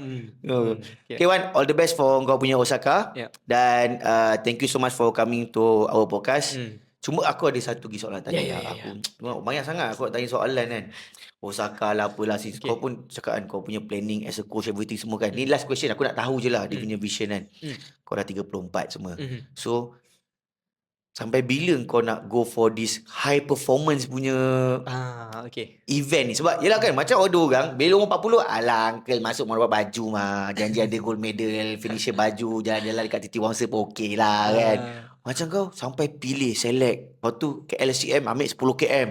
Okay Wan, all the best for kau punya Osaka. Yeah. Dan thank you so much for coming to our podcast. Cuma aku ada satu lagi soalan tadi. Banyak sangat aku nak tanya soalan kan. Osaka lah apalah sis. Kau pun cakap kan kau punya planning as a coach everything semua kan. Ni last question aku nak tahu je lah dia punya vision kan. Kau dah 34 semua. So sampai bila kau nak go for this high performance punya event ni? Sebab yelah kan macam ada orang bila umur 40 alah uncle masuk mau dapat baju mah. Janji ada gold medal, finisher baju, jalan-jalan dekat Titi Wangsa pun okey lah kan. Macam kau sampai pilih select. Lepas tu KLCM ambil 10 km.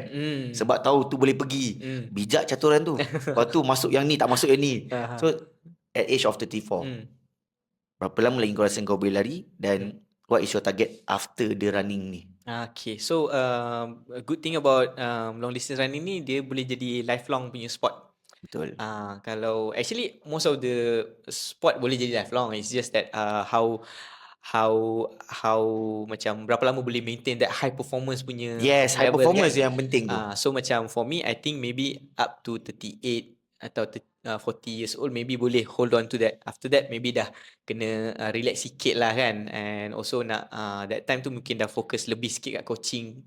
Sebab tahu tu boleh pergi. Bijak caturan tu. Lepas tu masuk yang ni tak masuk yang ni. So at age of 34 berapa lama lagi kau rasa kau boleh lari dan what is your target after the running ni? Okay, so a good thing about long distance running ni dia boleh jadi lifelong punya sport. Betul. Kalau actually most of the sport boleh jadi lifelong. It's just that how macam berapa lama boleh maintain that high performance punya Yes, high level performance kan? yang penting tu. So macam for me I think maybe up to 38 atau 40 years old maybe boleh hold on to that. After that maybe dah kena relax sikit lah kan. And also nak that time tu mungkin dah fokus lebih sikit kat coaching,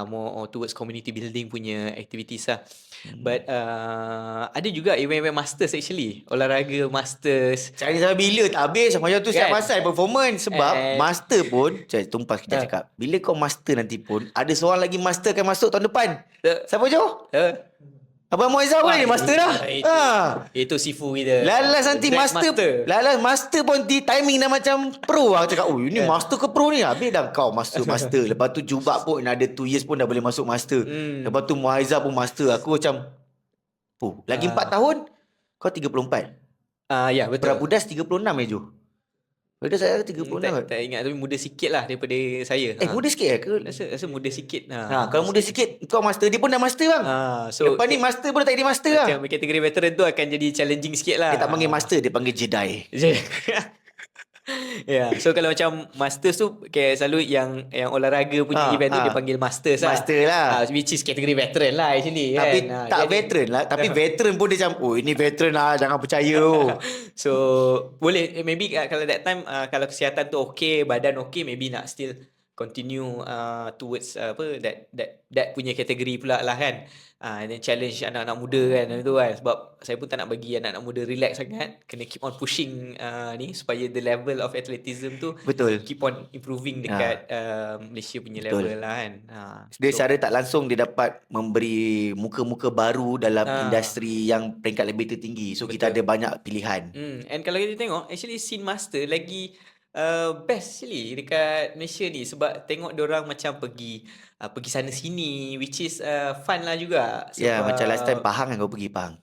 more towards community building punya activities lah. But ada juga event-event masters actually, olahraga masters. Cari sampai bila tak habis macam tu siap Kan? pasal performance. Sebab master pun tumpas kita cakap bila kau master nanti pun ada seorang lagi master akan masuk tahun depan. Siapa Jo? Abang Moizah pun jadi master dah. Itu sifu kita. Lalas nanti master. Lalas master pun di timing dah macam pro. Aku cakap, oh ini master ke pro ni? Habis dah kau master. Lepas tu Jubak pun ada 2 years pun dah boleh masuk master. Lepas tu Moizah pun master. Aku macam, lagi 4 tahun, kau 34. Ya betul. Prabudas 36 Jo. Prabudas saya 36. Tak ingat tapi muda sikit lah daripada saya. Muda sikit ke? Rasa muda sikit. Kalau muda sikit, kau master. Dia pun dah master bang. So lepas ni master pun dah tak jadi master lah. macam kategori veteran tu akan jadi challenging sikit lah. Dia tak panggil master, dia panggil Jedi. So kalau macam masters tu selalu yang olahraga punya event tu dia panggil masters lah. Master lah. Which is kategori veteran lah actually Tapi kan. tak veteran lah. Tapi veteran pun dia macam, ini veteran lah, jangan percaya. So boleh maybe kalau that time kalau kesihatan tu okay, badan okay, maybe nak still continue towards that punya kategori pula lah kan. And then challenge anak-anak muda kan tu kan. Sebab saya pun tak nak bagi anak-anak muda relax sangat. Kena keep on pushing ni supaya the level of athleticism tu Betul. keep on improving dekat Malaysia punya level lah kan. Dia secara tak langsung dia dapat memberi muka-muka baru dalam industri yang peringkat lebih tertinggi. So kita ada banyak pilihan. And kalau kita tengok actually Scene Master lagi best actually dekat Malaysia ni sebab tengok diorang macam pergi sana sini which is fun lah juga. Ya, macam last time Pahang kan kau pergi Pahang.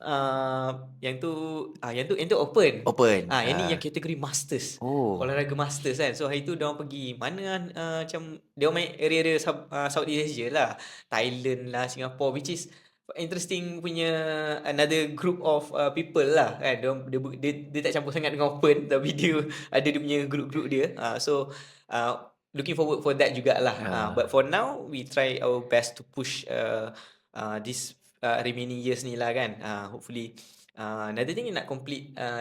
Yang tu open. Yang ni yang kategori masters. Olahraga masters kan. So hari tu diorang pergi mana macam diorang main area-area Southeast Asia lah. Thailand lah, Singapore, which is interesting punya another group of people lah kan. Dia tak campur sangat dengan open tapi dia ada dia punya group dia. So looking forward for that jugalah. But for now we try our best to push this remaining years ni lah kan. Hopefully another thing nak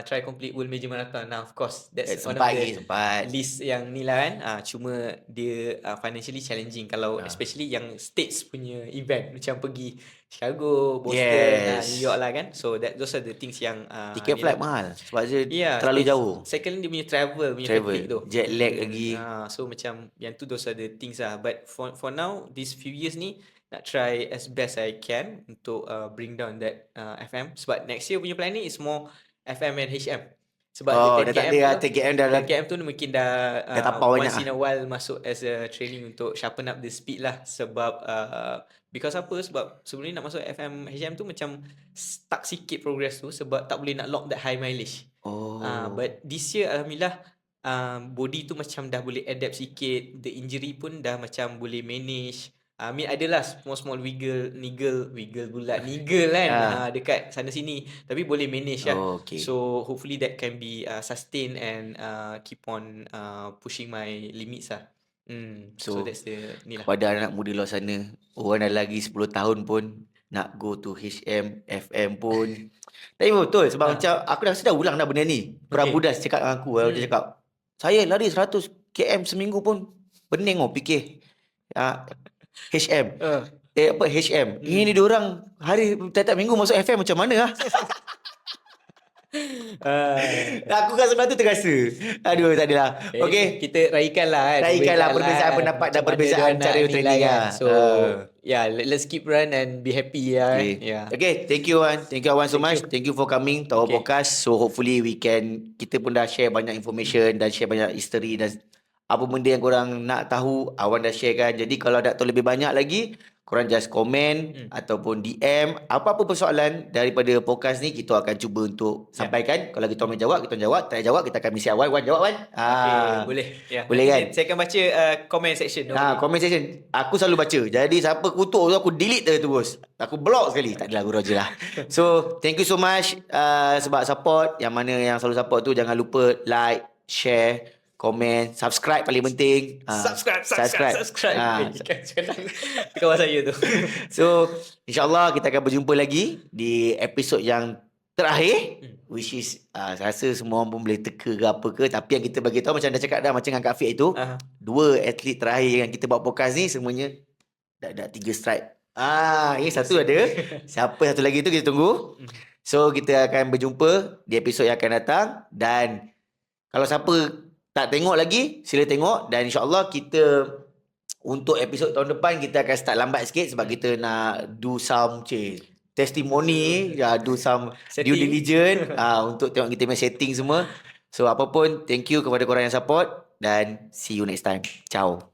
try complete World Major Marathon. Now of course that's one of the list yang ni lah kan. Cuma dia financially challenging kalau especially yang states punya event macam pergi Chicago, Boston, New York lah kan. So those are the things yang tiket flight mahal sebab dia terlalu jauh. Second dia punya travel fatigue tu, jet lag lagi. So macam yang tu those are the things lah. But for now these few years ni nak try as best I can untuk bring down that FM. Sebab next year punya plan ni is more FM and HM. Sebab dah tak ada TKM dah. TKM tu mungkin dah once in a while masuk as a training untuk sharpen up the speed lah. Sebab because apa? Sebab sebelum ni nak masuk FM HM tu macam stuck sikit progress tu sebab tak boleh nak lock that high mileage. But this year alhamdulillah body tu macam dah boleh adapt sikit, the injury pun dah macam boleh manage. I mean adalah small wiggle bulat niggle kan dekat sana sini, tapi boleh manage lah. Oh, okay. So hopefully that can be sustained and keep on pushing my limits lah. So So, that's the ni lah. kepada anak muda luar sana, orang dah lagi 10 tahun pun nak go to HM, FM pun. Tapi betul sebab macam aku dah sedar ulang dah benda ni. Prabudas cakap dengan aku, dia cakap, saya lari 100 km seminggu pun pening fikir. HM. HM. Ini diorang hari tiap-tiap minggu masuk FM macam mana lah? Aku kat sebelah tu terasa. Aduh, tak adalah. Okay. Kita raikan lah kan. Raikan lah perbezaan pendapat dan perbezaan cara training lah. So yeah, let's keep run and be happy lah. Yeah. Okay, thank you Wan. Thank you Wan so much. Thank you for coming to our podcast. So hopefully kita pun dah share banyak information dan share banyak history dan apa benda yang korang nak tahu, Awan dah share kan. Jadi kalau nak tahu lebih banyak lagi, korang just komen ataupun DM. Apa-apa persoalan daripada podcast ni, kita akan cuba untuk sampaikan. Kalau kita boleh jawab, kita jawab. Tak jawab, kita akan misi Wan. Wan, jawab Wan. Boleh. Boleh kan? Saya akan baca comment section. Comment section. Aku selalu baca. Jadi siapa kutuk tu, aku delete terus. Aku block sekali. Tak adalah, guru je lah. So, thank you so much sebab support. Yang mana yang selalu support tu, jangan lupa like, share, komen, subscribe paling penting. Subscribe. Kawan saya tu. So, insyaAllah kita akan berjumpa lagi di episod yang terakhir, which is saya rasa semua orang pun boleh teka ke apa ke, tapi yang kita bagi tahu macam dah cakap dah, macam dengan Kak Fik itu, dua atlet terakhir yang kita buat podcast ni semuanya dah 3 strike. Ini satu ada. Siapa satu lagi tu kita tunggu. So, kita akan berjumpa di episod yang akan datang, dan kalau siapa tak tengok lagi, sila tengok. Dan insyaAllah kita untuk episod tahun depan kita akan start lambat sikit sebab kita nak do some testimony, do some due diligence untuk tengok kita punya setting semua. So apa pun, thank you kepada korang yang support dan see you next time. Ciao.